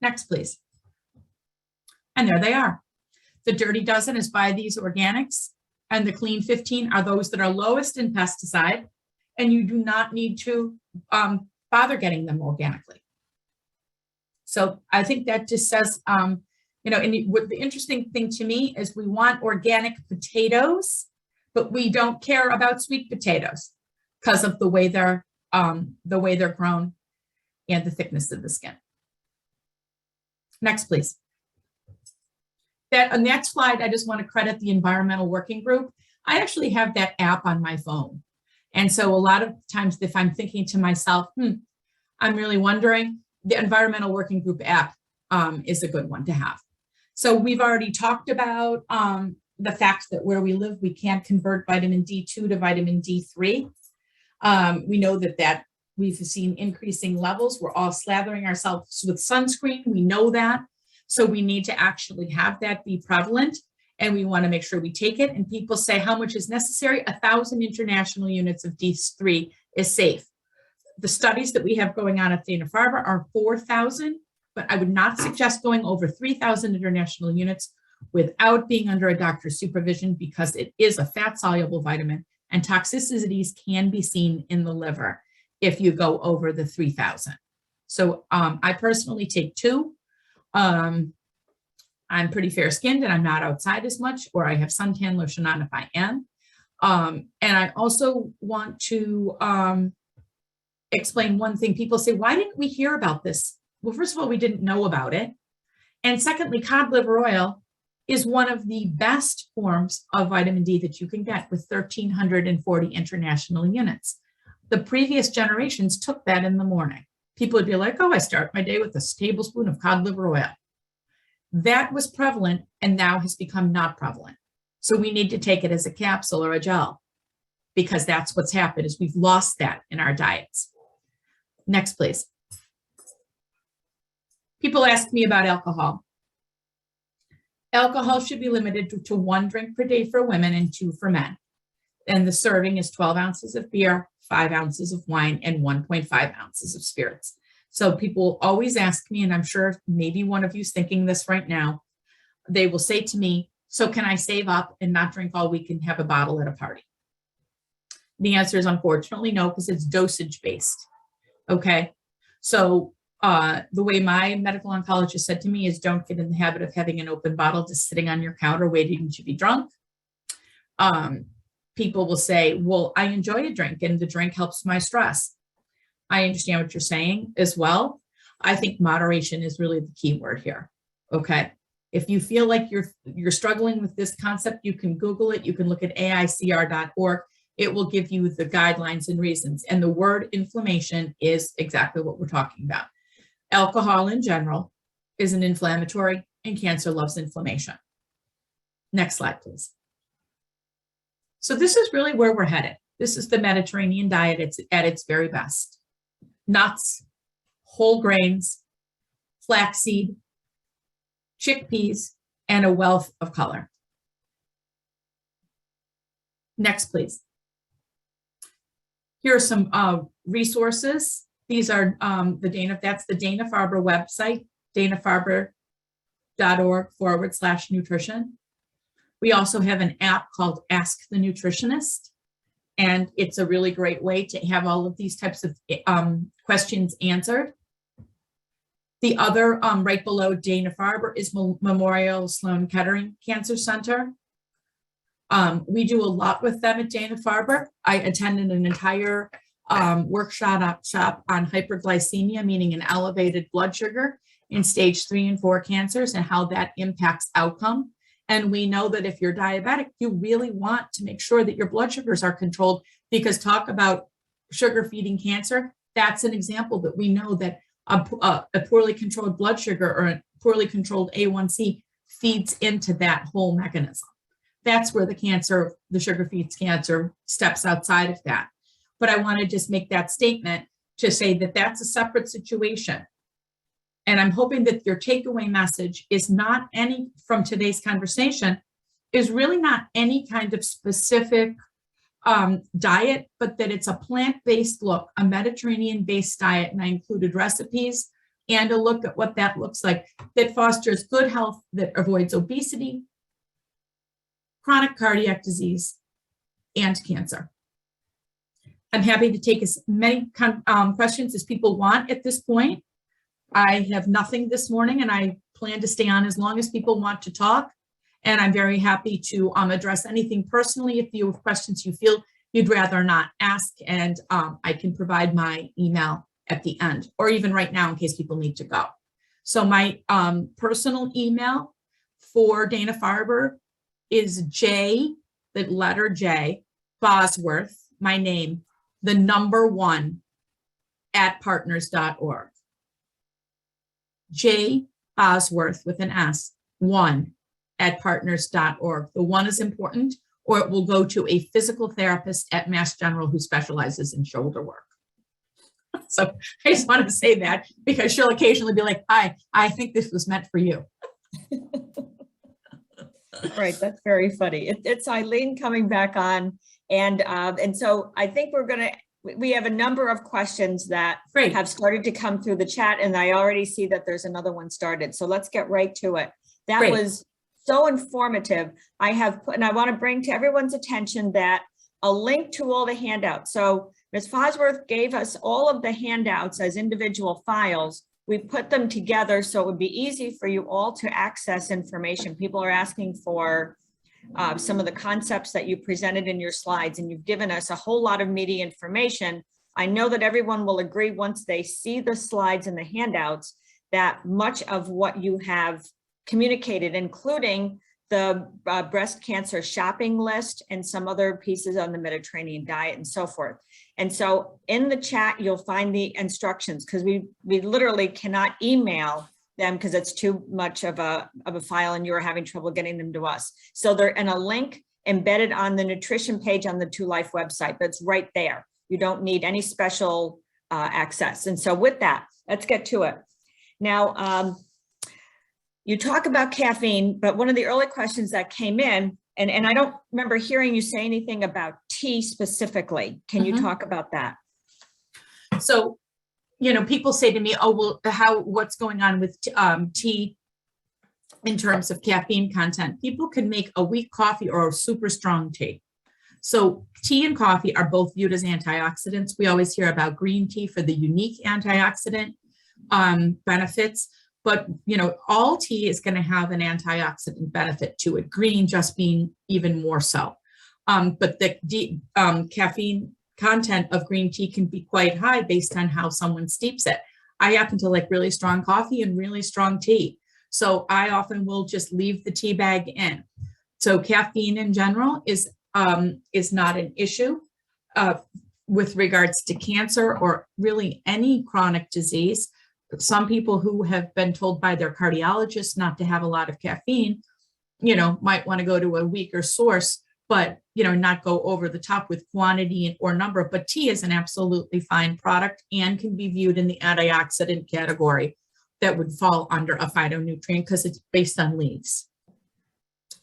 Next, please. And there they are. The dirty dozen is buy these organics, and the clean 15 are those that are lowest in pesticide, and you do not need to bother getting them organically. So I think that just says, and the interesting thing to me is we want organic potatoes, but we don't care about sweet potatoes because of the way they're grown and the thickness of the skin. Next, please. On that slide, I just want to credit the Environmental Working Group. I actually have that app on my phone. And so a lot of times if I'm thinking to myself, I'm really wondering, the Environmental Working Group app is a good one to have. So we've already talked about the fact that where we live, we can't convert vitamin D2 to vitamin D3. We know that we've seen increasing levels. We're all slathering ourselves with sunscreen. We know that. So we need to actually have that be prevalent. and we want to make sure we take it. And people say, how much is necessary? 1,000 international units of D3 is safe. The studies that we have going on at Dana Farber are 4,000, but I would not suggest going over 3,000 international units without being under a doctor's supervision, because it is a fat-soluble vitamin, and toxicities can be seen in the liver if you go over the 3,000. So I personally take 2. I'm pretty fair-skinned and I'm not outside as much, or I have suntan lotion on if I am. And I also want to explain one thing. People say, why didn't we hear about this? Well, first of all, we didn't know about it. And secondly, cod liver oil is one of the best forms of vitamin D that you can get, with 1,340 international units. The previous generations took that in the morning. People would be like, oh, I start my day with a tablespoon of cod liver oil. That was prevalent and now has become not prevalent. So we need to take it as a capsule or a gel, because that's what's happened, is we've lost that in our diets. Next, please. People ask me about alcohol. Alcohol should be limited to 1 drink per day for women and 2 for men. And the serving is 12 ounces of beer, 5 ounces of wine, and 1.5 ounces of spirits. So people always ask me, and I'm sure maybe one of you's thinking this right now, they will say to me, so can I save up and not drink all week and have a bottle at a party? The answer is unfortunately no, because it's dosage based. Okay. So the way my medical oncologist said to me is, don't get in the habit of having an open bottle just sitting on your counter waiting to be drunk. People will say, well, I enjoy a drink and the drink helps my stress. I understand what you're saying as well. I think moderation is really the key word here. Okay. If you feel like you're struggling with this concept, you can Google it. You can look at aicr.org. It will give you the guidelines and reasons. And the word inflammation is exactly what we're talking about. Alcohol in general is an inflammatory, and cancer loves inflammation. Next slide, please. So this is really where we're headed. This is the Mediterranean diet. It's at its very best. Nuts, whole grains, flaxseed, chickpeas, and a wealth of color. Next, please. Here are some resources. These are that's the Dana Farber website, danafarber.org/nutrition. We also have an app called Ask the Nutritionist, and it's a really great way to have all of these types of questions answered. The other, right below Dana Farber, is Memorial Sloan-Kettering Cancer Center. We do a lot with them at Dana Farber. I attended an entire workshop on hyperglycemia, meaning an elevated blood sugar in stage 3 and 4 cancers, and how that impacts outcome. And we know that if you're diabetic, you really want to make sure that your blood sugars are controlled, because talk about sugar feeding cancer. That's an example that we know that a poorly controlled blood sugar or a poorly controlled A1C feeds into that whole mechanism. That's where the sugar feeds cancer steps outside of that. But I want to just make that statement to say that that's a separate situation. And I'm hoping that your takeaway message is not any from today's conversation, is really not any kind of specific diet, but that it's a plant-based look, a Mediterranean-based diet. And I included recipes and a look at what that looks like, that fosters good health, that avoids obesity, chronic cardiac disease, and cancer. I'm happy to take as many questions as people want at this point. I have nothing this morning, and I plan to stay on as long as people want to talk. And I'm very happy to address anything personally if you have questions you feel you'd rather not ask. And I can provide my email at the end, or even right now in case people need to go. So my personal email for Dana Farber is J, the letter J, Bosworth, my name, the number 1 @partners.org. J Bosworth with an S, 1 @partners.org. The 1 is important, or it will go to a physical therapist at Mass General who specializes in shoulder work. So I just want to say that, because she'll occasionally be like, hi, I think this was meant for you. Right, that's very funny. It's Eileen coming back on, and so I think we have a number of questions that Great. have started to come through the chat, and I already see that there's another one started. So let's get right to it. That Great. was so informative. I want to bring to everyone's attention that a link to all the handouts. So Ms. Bosworth gave us all of the handouts as individual files. We put them together so it would be easy for you all to access information. People are asking for some of the concepts that you presented in your slides, and you've given us a whole lot of meaty information. I know that everyone will agree once they see the slides and the handouts that much of what you have communicated, including the breast cancer shopping list and some other pieces on the Mediterranean diet and so forth. And so in the chat, you'll find the instructions, because we literally cannot email them because it's too much of a file and you're having trouble getting them to us. So they're in a link embedded on the nutrition page on the 2Life website, that's right there. You don't need any special access. And so with that, let's get to it. Now, you talk about caffeine, but one of the early questions that came in, and I don't remember hearing you say anything about tea specifically. Can you talk about that? So, people say to me, oh, well, what's going on with tea in terms of caffeine content? People can make a weak coffee or a super strong tea. So tea and coffee are both viewed as antioxidants. We always hear about green tea for the unique antioxidant benefits. But, all tea is going to have an antioxidant benefit to it, green just being even more so. But the caffeine content of green tea can be quite high based on how someone steeps it. I happen to like really strong coffee and really strong tea. So I often will just leave the tea bag in. So caffeine in general is not an issue with regards to cancer or really any chronic disease. Some people who have been told by their cardiologist not to have a lot of caffeine, might want to go to a weaker source, but, not go over the top with quantity or number. But tea is an absolutely fine product and can be viewed in the antioxidant category that would fall under a phytonutrient because it's based on leaves.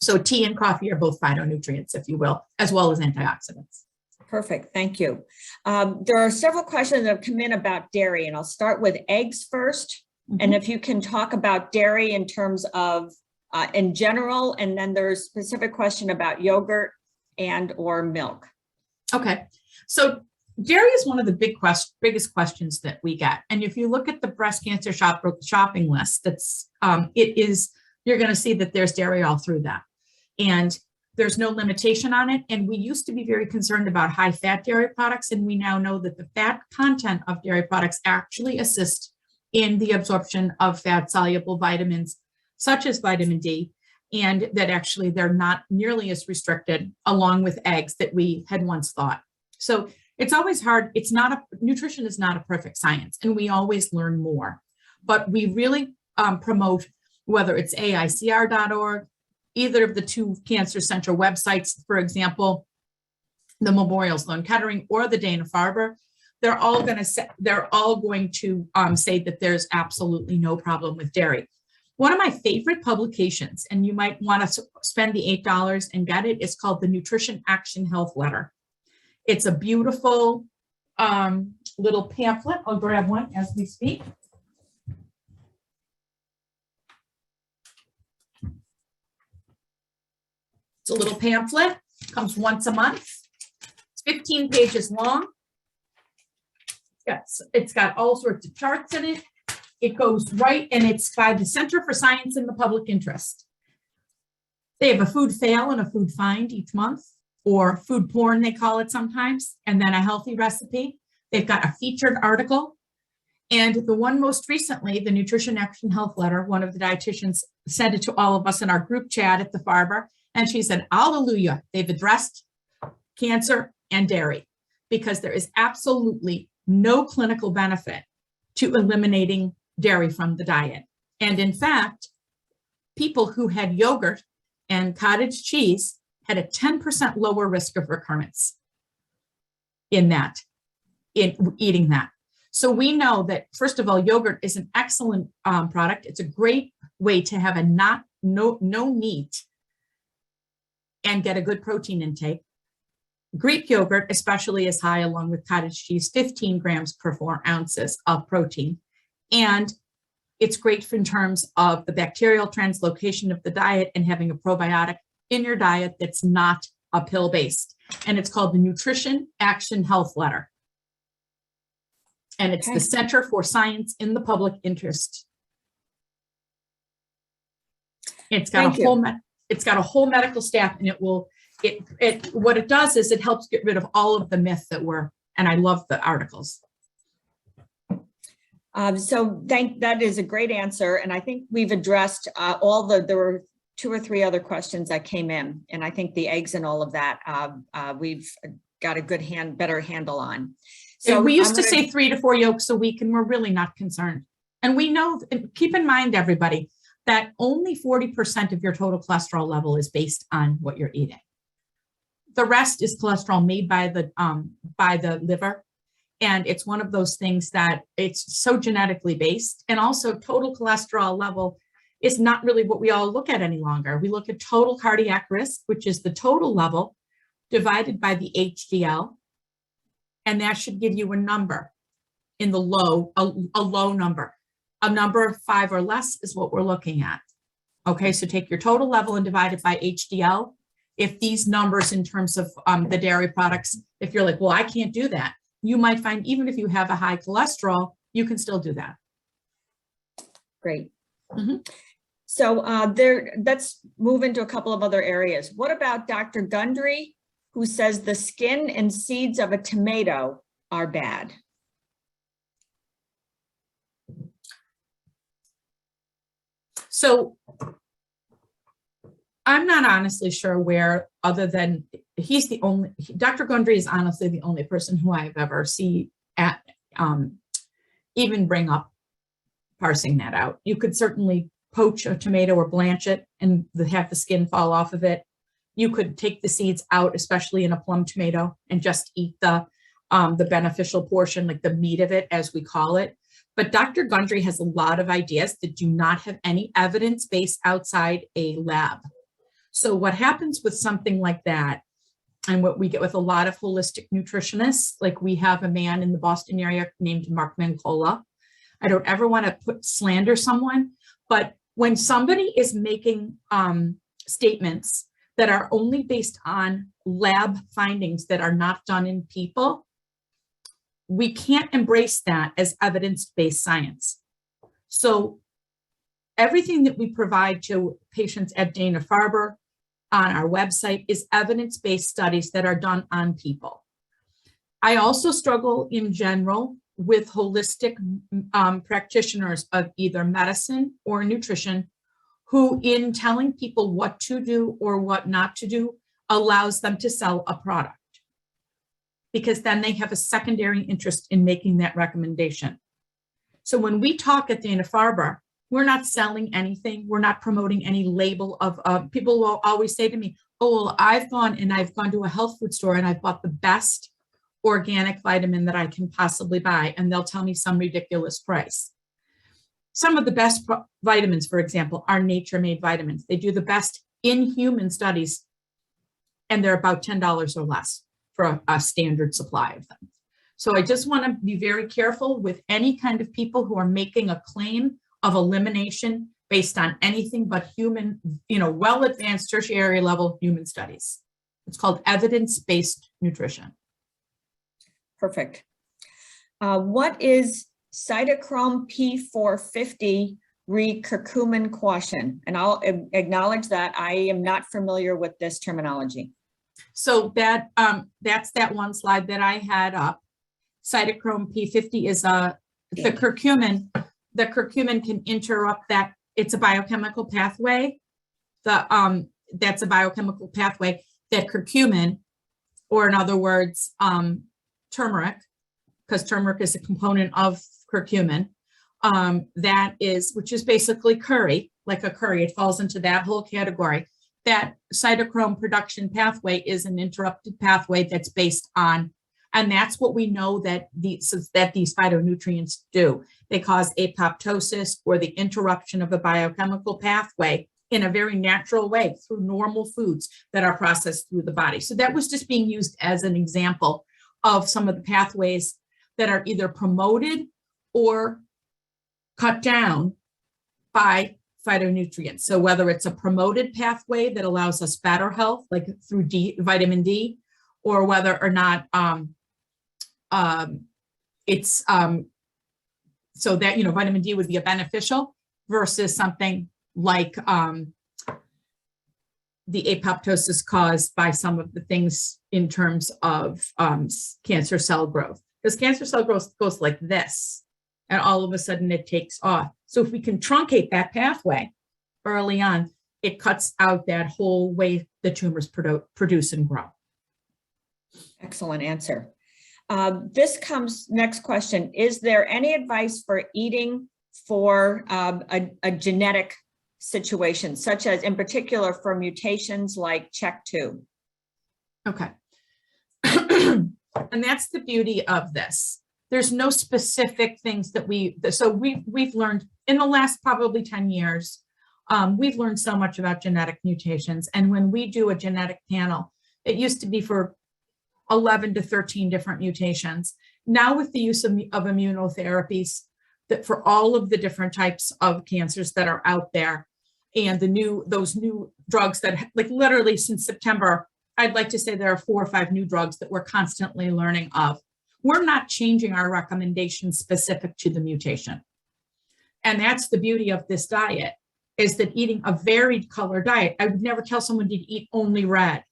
So tea and coffee are both phytonutrients, if you will, as well as antioxidants. Perfect, thank you. There are several questions that have come in about dairy, and I'll start with eggs first. And if you can talk about dairy in terms of in general, and then there's a specific question about yogurt and or milk. Okay, so dairy is one of the biggest questions that we get. And if you look at the breast cancer shopping list, you're going to see that there's dairy all through that. And there's no limitation on it. And we used to be very concerned about high fat dairy products. And we now know that the fat content of dairy products actually assist in the absorption of fat soluble vitamins, such as vitamin D, and that actually they're not nearly as restricted along with eggs that we had once thought. So it's always hard. Nutrition is not a perfect science, and we always learn more, but we really promote, whether it's AICR.org, either of the two cancer center websites, for example, the Memorial Sloan-Kettering or the Dana Farber, they're all going to say that there's absolutely no problem with dairy. One of my favorite publications, and you might want to spend the $8 and get it, is called the Nutrition Action Health Letter. It's a beautiful little pamphlet. I'll grab one as we speak. It's a little pamphlet, comes once a month. It's 15 pages long. Yes, it's got all sorts of charts in it. It goes right, and it's by the Center for Science in the Public Interest. They have a food fail and a food find each month, or food porn, they call it sometimes, and then a healthy recipe. They've got a featured article. And the one most recently, the Nutrition Action Health Letter, one of the dietitians sent it to all of us in our group chat at the Farber. And she said, hallelujah, they've addressed cancer and dairy, because there is absolutely no clinical benefit to eliminating dairy from the diet. And in fact, people who had yogurt and cottage cheese had a 10% lower risk of recurrence in eating that. So we know that, first of all, yogurt is an excellent product. It's a great way to have no meat and get a good protein intake. Greek yogurt especially is high, along with cottage cheese, 15 grams per 4 ounces of protein. And it's great in terms of the bacterial translocation of the diet and having a probiotic in your diet that's not a pill-based. And it's called the Nutrition Action Health Letter. And it's the Center for Science in the Public Interest. It's got it's got a whole medical staff, and what it does is it helps get rid of all of the myths and I love the articles. That is a great answer. And I think we've addressed there were 2 or 3 other questions that came in. And I think the eggs and all of that, we've got a better handle on. So we used to say 3 to 4 yolks a week, and we're really not concerned. And we know, keep in mind, everybody, that only 40% of your total cholesterol level is based on what you're eating. The rest is cholesterol made by the liver. And it's one of those things that it's so genetically based. And also total cholesterol level is not really what we all look at any longer. We look at total cardiac risk, which is the total level divided by the HDL. And that should give you a number in the low, a low number. A number of 5 or less is what we're looking at. Okay, so take your total level and divide it by HDL. If these numbers in terms of the dairy products, if you're like, well, I can't do that, you might find even if you have a high cholesterol, you can still do that. Great. Mm-hmm. So let's move into a couple of other areas. What about Dr. Gundry, who says the skin and seeds of a tomato are bad? So I'm not honestly sure where, other than Dr. Gundry is honestly the only person who I've ever seen even bring up parsing that out. You could certainly poach a tomato or blanch it and have the skin fall off of it. You could take the seeds out, especially in a plum tomato, and just eat the beneficial portion, like the meat of it, as we call it. But Dr. Gundry has a lot of ideas that do not have any evidence based outside a lab. So what happens with something like that, and what we get with a lot of holistic nutritionists, like we have a man in the Boston area named Mark Mancola. I don't ever want to slander someone, but when somebody is making statements that are only based on lab findings that are not done in people, we can't embrace that as evidence-based science. So everything that we provide to patients at Dana Farber on our website is evidence-based studies that are done on people. I also struggle in general with holistic practitioners of either medicine or nutrition, who in telling people what to do or what not to do allows them to sell a product, because then they have a secondary interest in making that recommendation. So when we talk at Dana Farber, we're not selling anything. We're not promoting any label of, people will always say to me, oh, well, I've gone to a health food store and I've bought the best organic vitamin that I can possibly buy. And they'll tell me some ridiculous price. Some of the best vitamins, for example, are nature-made vitamins. They do the best in human studies, and they're about $10 or less for a standard supply of them. So I just want to be very careful with any kind of people who are making a claim of elimination based on anything but human, well-advanced tertiary level human studies. It's called evidence-based nutrition. Perfect. What is cytochrome P450 recurcumin quotient? And I'll acknowledge that I am not familiar with this terminology. So that's that one slide that I had up. Cytochrome P50 is the curcumin. The curcumin can interrupt that. It's a biochemical pathway. That's a biochemical pathway that curcumin, or in other words, turmeric, because turmeric is a component of curcumin, which is basically curry, like a curry. It falls into that whole category. That cytochrome production pathway is an interrupted pathway that's based on, and that's what we know that these phytonutrients do. They cause apoptosis, or the interruption of a biochemical pathway in a very natural way through normal foods that are processed through the body. So that was just being used as an example of some of the pathways that are either promoted or cut down by phytonutrients. So whether it's a promoted pathway that allows us better health, like through vitamin D, or whether or not it's so that, you know, vitamin D would be a beneficial versus something like the apoptosis caused by some of the things in terms of cancer cell growth. Because cancer cell growth goes like this, and all of a sudden it takes off. So if we can truncate that pathway early on, it cuts out that whole way the tumors produce and grow. Excellent answer. Next question. Is there any advice for eating for a genetic situation, such as in particular for mutations like CHEK2? Okay. And that's the beauty of this. There's no specific things that we've learned in the last probably 10 years. We've learned so much about genetic mutations. And when we do a genetic panel, it used to be for 11 to 13 different mutations. Now with the use of immunotherapies, that for all of the different types of cancers that are out there, and those new drugs that, like, literally since September, I'd like to say there are 4 or 5 new drugs that we're constantly learning of. We're not changing our recommendations specific to the mutation. And that's the beauty of this diet, is that eating a varied color diet, I would never tell someone to eat only red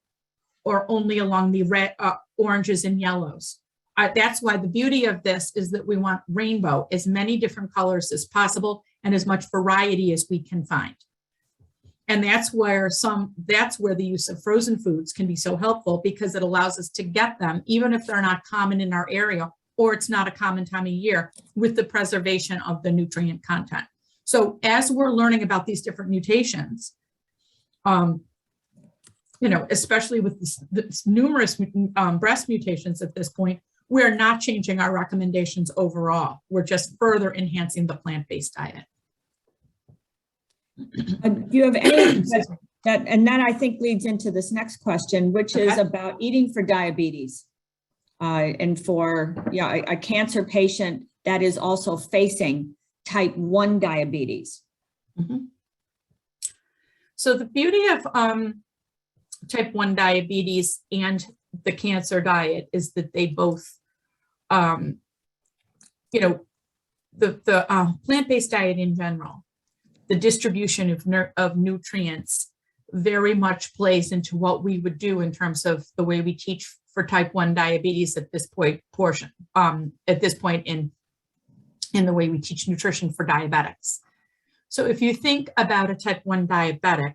or only along the red, oranges and yellows. That's why the beauty of this is that we want rainbow, as many different colors as possible and as much variety as we can find. And that's where the use of frozen foods can be so helpful, because it allows us to get them, even if they're not common in our area, or it's not a common time of year, with the preservation of the nutrient content. So as we're learning about these different mutations, you know, especially with this numerous breast mutations at this point, we're not changing our recommendations overall. We're just further enhancing the plant-based diet. Do you have any, and that I think leads into this next question, which is about eating for diabetes and for a cancer patient that is also facing type 1 diabetes. Mm-hmm. So the beauty of type 1 diabetes and the cancer diet is that they both, you know, the plant-based diet in general, the distribution of nutrients very much plays into what we would do in terms of the way we teach for type 1 diabetes at this point in the way we teach nutrition for diabetics. So if you think about a type 1 diabetic,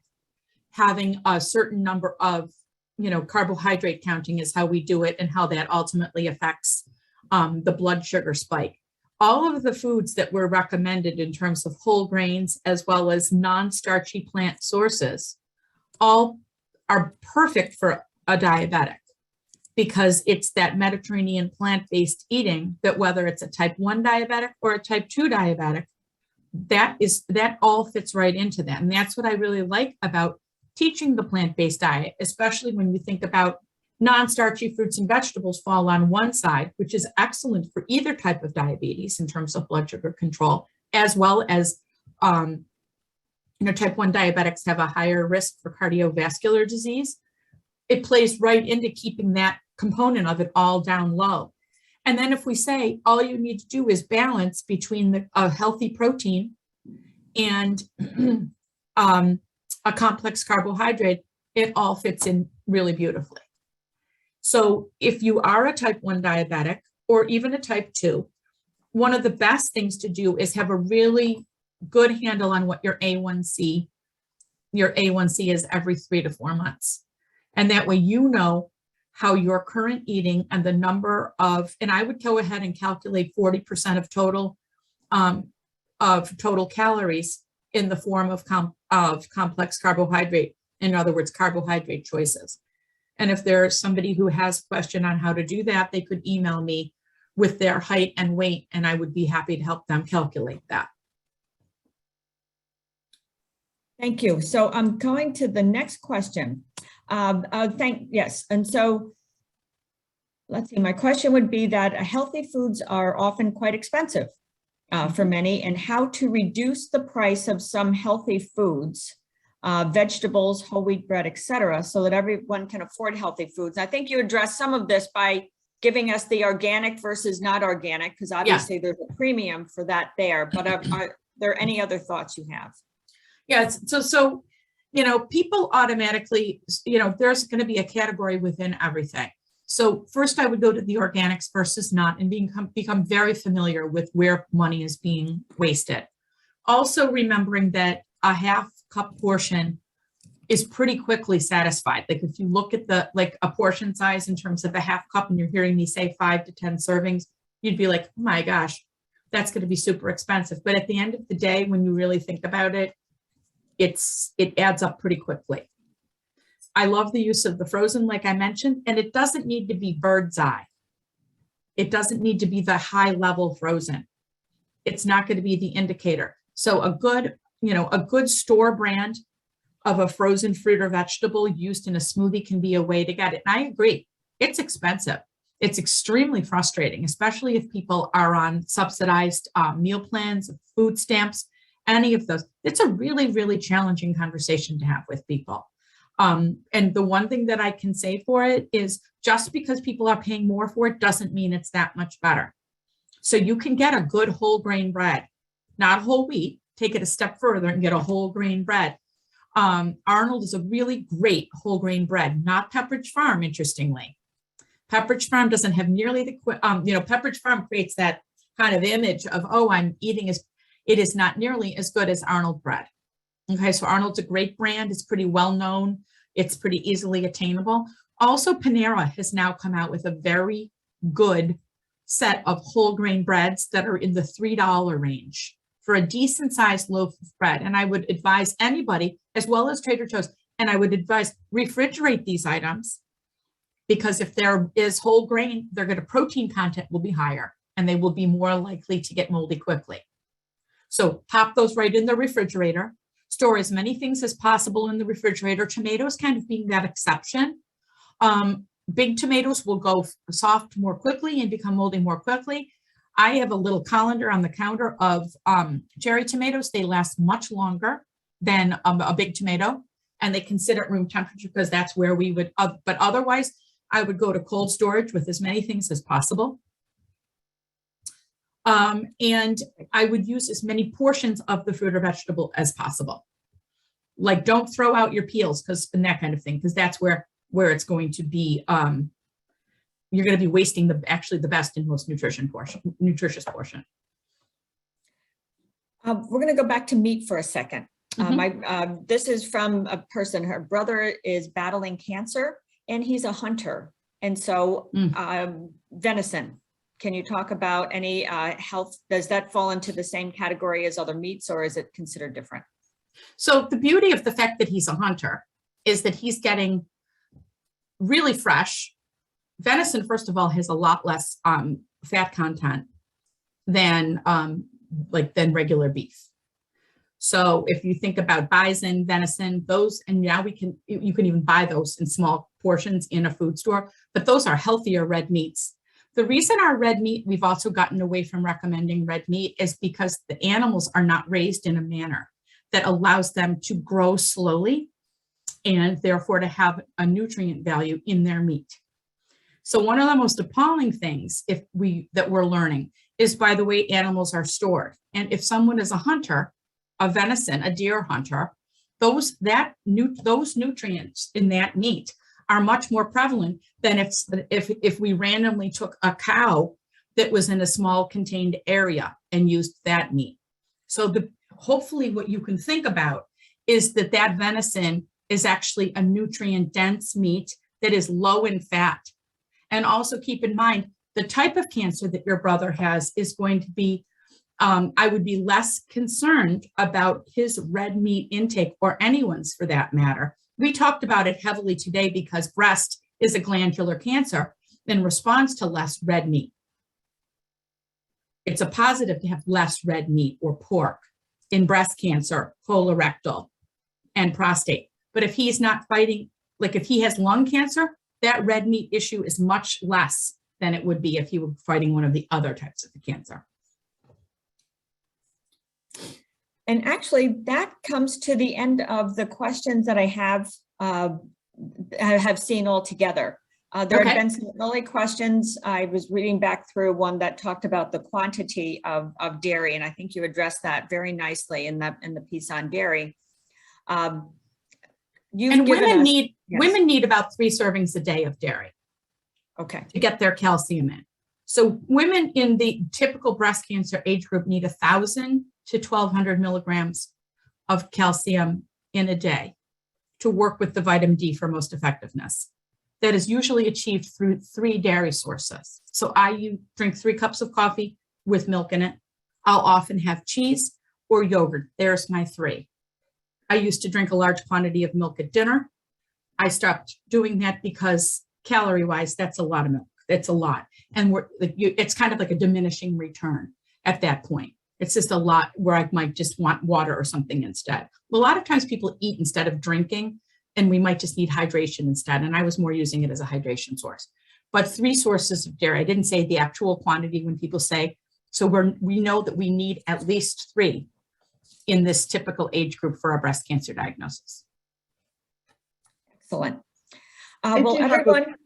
having a certain number of, you know, carbohydrate counting is how we do it, and how that ultimately affects the blood sugar spike. All of the foods that were recommended in terms of whole grains, as well as non-starchy plant sources, all are perfect for a diabetic, because it's that Mediterranean plant-based eating that, whether it's a type 1 diabetic or a type 2 diabetic, that all fits right into that. And that's what I really like about teaching the plant-based diet, especially when you think about non-starchy fruits and vegetables fall on one side, which is excellent for either type of diabetes in terms of blood sugar control, as well as, you know, type 1 diabetics have a higher risk for cardiovascular disease. It plays right into keeping that component of it all down low. And then if we say all you need to do is balance between a healthy protein and a complex carbohydrate, it all fits in really beautifully. So if you are a type 1 diabetic or even a type 2, one of the best things to do is have a really good handle on what your A1C is every 3 to 4 months. And that way, you know how your current eating and the number of, and I would go ahead and calculate 40% of total calories in the form of complex carbohydrate. In other words, carbohydrate choices. And if there's somebody who has a question on how to do that, they could email me with their height and weight, and I would be happy to help them calculate that. Thank you. So I'm going to the next question. Yes. And so let's see, my question would be that healthy foods are often quite expensive for many, and how to reduce the price of some healthy foods, vegetables, whole wheat bread, etc., so that everyone can afford healthy foods. I think you addressed some of this by giving us the organic versus not organic, because obviously there's a premium for that there, but are there any other thoughts you have? Yeah, so people automatically, there's going to be a category within everything. So first I would go to the organics versus not, and become very familiar with where money is being wasted. Also remembering that a half cup portion is pretty quickly satisfied. Like if you look at a portion size in terms of the half cup, and you're hearing me say 5 to 10 servings, you'd be like, oh my gosh, that's going to be super expensive. But at the end of the day, when you really think about it, it adds up pretty quickly. I love the use of the frozen, like I mentioned, and it doesn't need to be bird's eye. It doesn't need to be the high level frozen. It's not going to be the indicator. So a good store brand of a frozen fruit or vegetable used in a smoothie can be a way to get it. And I agree, it's expensive. It's extremely frustrating, especially if people are on subsidized meal plans, food stamps, any of those. It's a really, really challenging conversation to have with people. And the one thing that I can say for it is, just because people are paying more for it doesn't mean it's that much better. So you can get a good whole grain bread, not whole wheat. Take it a step further and get a whole grain bread. Arnold is a really great whole grain bread, not Pepperidge Farm, interestingly. Pepperidge Farm doesn't have nearly the, Pepperidge Farm creates that kind of image of, oh, I'm eating it is not nearly as good as Arnold bread. Okay, so Arnold's a great brand. It's pretty well known. It's pretty easily attainable. Also, Panera has now come out with a very good set of whole grain breads that are in the $3 range for a decent sized loaf of bread. And I would advise anybody, as well as Trader Joe's, and I would advise refrigerate these items, because if there is whole grain, protein content will be higher and they will be more likely to get moldy quickly. So pop those right in the refrigerator. Store as many things as possible in the refrigerator, tomatoes kind of being that exception. Big tomatoes will go soft more quickly and become moldy more quickly. I have a little colander on the counter of cherry tomatoes. They last much longer than a big tomato, and they can sit at room temperature because that's where we would, but otherwise I would go to cold storage with as many things as possible. And I would use as many portions of the fruit or vegetable as possible. Like, don't throw out your peels and that kind of thing, because that's where it's going to be, you're going to be wasting the best and most nutritious portion. We're going to go back to meat for a second. This is from a person, her brother is battling cancer and he's a hunter. And so venison, can you talk about any health? Does that fall into the same category as other meats, or is it considered different? So the beauty of the fact that he's a hunter is that he's getting really fresh. Venison, first of all, has a lot less fat content than regular beef. So if you think about bison, venison, those, and now you can even buy those in small portions in a food store, but those are healthier red meats. The reason our red meat, we've also gotten away from recommending red meat, is because the animals are not raised in a manner that allows them to grow slowly and therefore to have a nutrient value in their meat. So one of the most appalling things that we're learning is by the way animals are stored. And if someone is a hunter, a venison, a deer hunter, those nutrients in that meat are much more prevalent than if we randomly took a cow that was in a small contained area and used that meat. So hopefully what you can think about is that venison is actually a nutrient dense meat that is low in fat. And also keep in mind, the type of cancer that your brother has is going to be, I would be less concerned about his red meat intake, or anyone's for that matter. We talked about it heavily today because breast is a glandular cancer and responds to less red meat. It's a positive to have less red meat or pork in breast cancer, colorectal, and prostate. But if he's not fighting, like if he has lung cancer, that red meat issue is much less than it would be if he were fighting one of the other types of the cancer. And actually, that comes to the end of the questions that I have seen all together. There Okay. have been some early questions. I was reading back through one that talked about the quantity of dairy, and I think you addressed that very nicely in the piece on dairy. And women need yes. women need about 3 servings a day of dairy. Okay. To get their calcium in. So women in the typical breast cancer age group need 1,000 to 1,200 milligrams of calcium in a day to work with the vitamin D for most effectiveness. That is usually achieved through 3 dairy sources. So I drink 3 cups of coffee with milk in it. I'll often have cheese or yogurt. There's my 3. I used to drink a large quantity of milk at dinner. I stopped doing that because calorie-wise, that's a lot of milk. That's a lot. And it's kind of like a diminishing return at that point. It's just a lot where I might just want water or something instead. A lot of times people eat instead of drinking, and we might just need hydration instead. And I was more using it as a hydration source. But 3 sources of dairy. I didn't say the actual quantity when people say, so we know that we need at least 3 in this typical age group for our breast cancer diagnosis. Excellent. Well, everyone.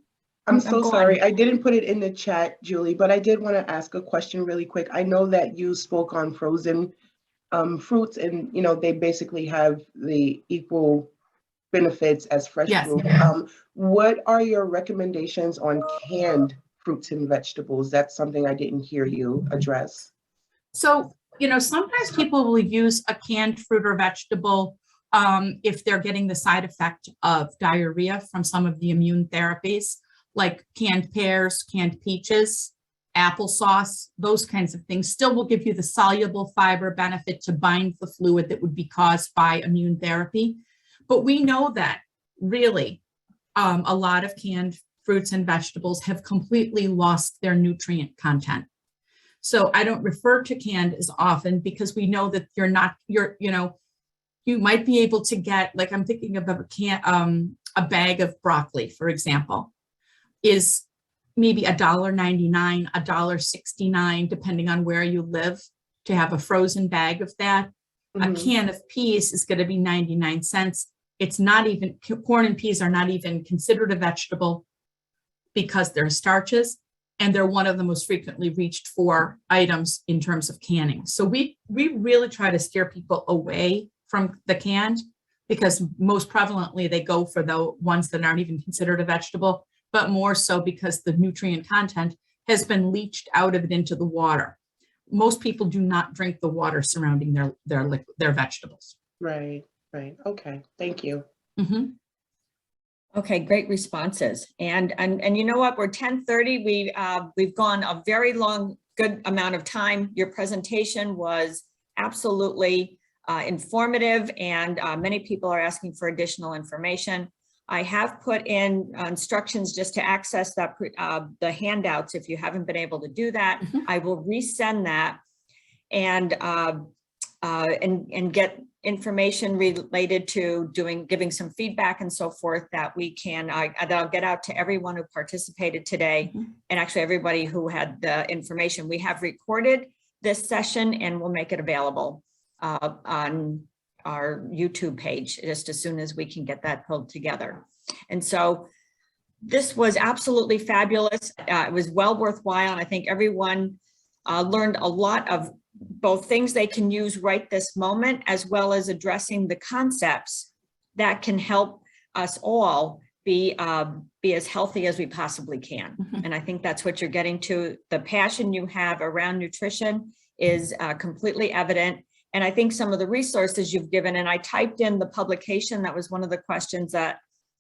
I'm so sorry. I didn't put it in the chat, Julie, but I did want to ask a question really quick. I know that you spoke on frozen fruits, and they basically have the equal benefits as fresh Yes. fruit. What are your recommendations on canned fruits and vegetables? That's something I didn't hear you address. So, sometimes people will use a canned fruit or vegetable if they're getting the side effect of diarrhea from some of the immune therapies, like canned pears, canned peaches, applesauce, those kinds of things still will give you the soluble fiber benefit to bind the fluid that would be caused by immune therapy. But we know that really a lot of canned fruits and vegetables have completely lost their nutrient content. So I don't refer to canned as often because we know that you might be able to get, like I'm thinking of a bag of broccoli, for example, is maybe $1.99, $1.69, depending on where you live, to have a frozen bag of that. Mm-hmm. A can of peas is going to be 99 cents. It's not even, corn and peas are not even considered a vegetable because they're starches, and they're one of the most frequently reached for items in terms of canning. So we really try to steer people away from the canned because most prevalently they go for the ones that aren't even considered a vegetable, but more so because the nutrient content has been leached out of it into the water. Most people do not drink the water surrounding their vegetables. Right. Okay. Thank you. Mm-hmm. Okay, great responses. And you know what? We're 10:30. We've gone a very good amount of time. Your presentation was absolutely informative, and many people are asking for additional information. I have put in instructions just to access that the handouts. If you haven't been able to do that, mm-hmm. I will resend that and get information related to giving some feedback and so forth that we can, that I'll get out to everyone who participated today, mm-hmm. and actually everybody who had the information. We have recorded this session and we'll make it available on our YouTube page just as soon as we can get that pulled together. And so this was absolutely fabulous. It was well worthwhile. And I think everyone learned a lot of both things they can use right this moment, as well as addressing the concepts that can help us all be as healthy as we possibly can. Mm-hmm. And I think that's what you're getting to. The passion you have around nutrition is completely evident. And I think some of the resources you've given, and I typed in the publication, that was one of the questions that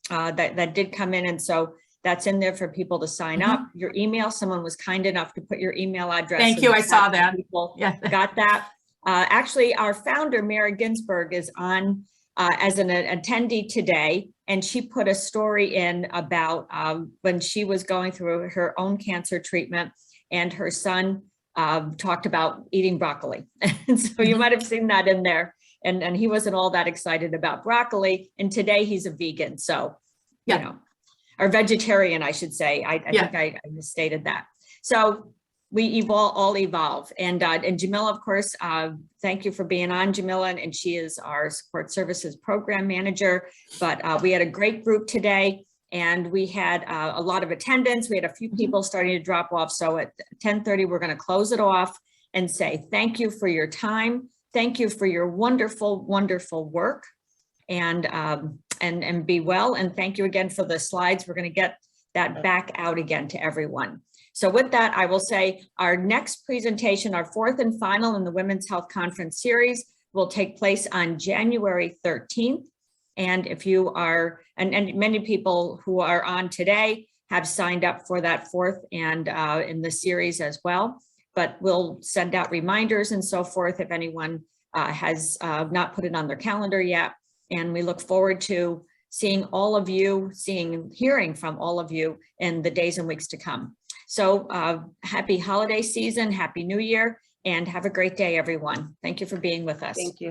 did come in. And so that's in there for people to sign mm-hmm. up. Your email, someone was kind enough to put your email address. Thank you, I saw that. People got that. Actually, our founder, Mary Ginsburg, is on as an attendee today, and she put a story in about when she was going through her own cancer treatment, and her son talked about eating broccoli. And so you might have seen that in there. And he wasn't all that excited about broccoli. And today he's a vegan. So, you know, or vegetarian, I should say. I think I misstated that. So we all evolve. And Jamila, of course, thank you for being on, Jamila. And she is our support services program manager. But we had a great group today. And we had a lot of attendance. We had a few people starting to drop off. So at 10:30, we're going to close it off and say thank you for your time. Thank you for your wonderful, wonderful work, and be well. And thank you again for the slides. We're going to get that back out again to everyone. So with that, I will say our next presentation, our fourth and final in the Women's Health Conference series, will take place on January 13th. And if you are, and many people who are on today have signed up for that fourth and in the series as well. But we'll send out reminders and so forth if anyone has not put it on their calendar yet. And we look forward to seeing all of you, hearing from all of you in the days and weeks to come. So happy holiday season, happy new year, and have a great day, everyone. Thank you for being with us. Thank you.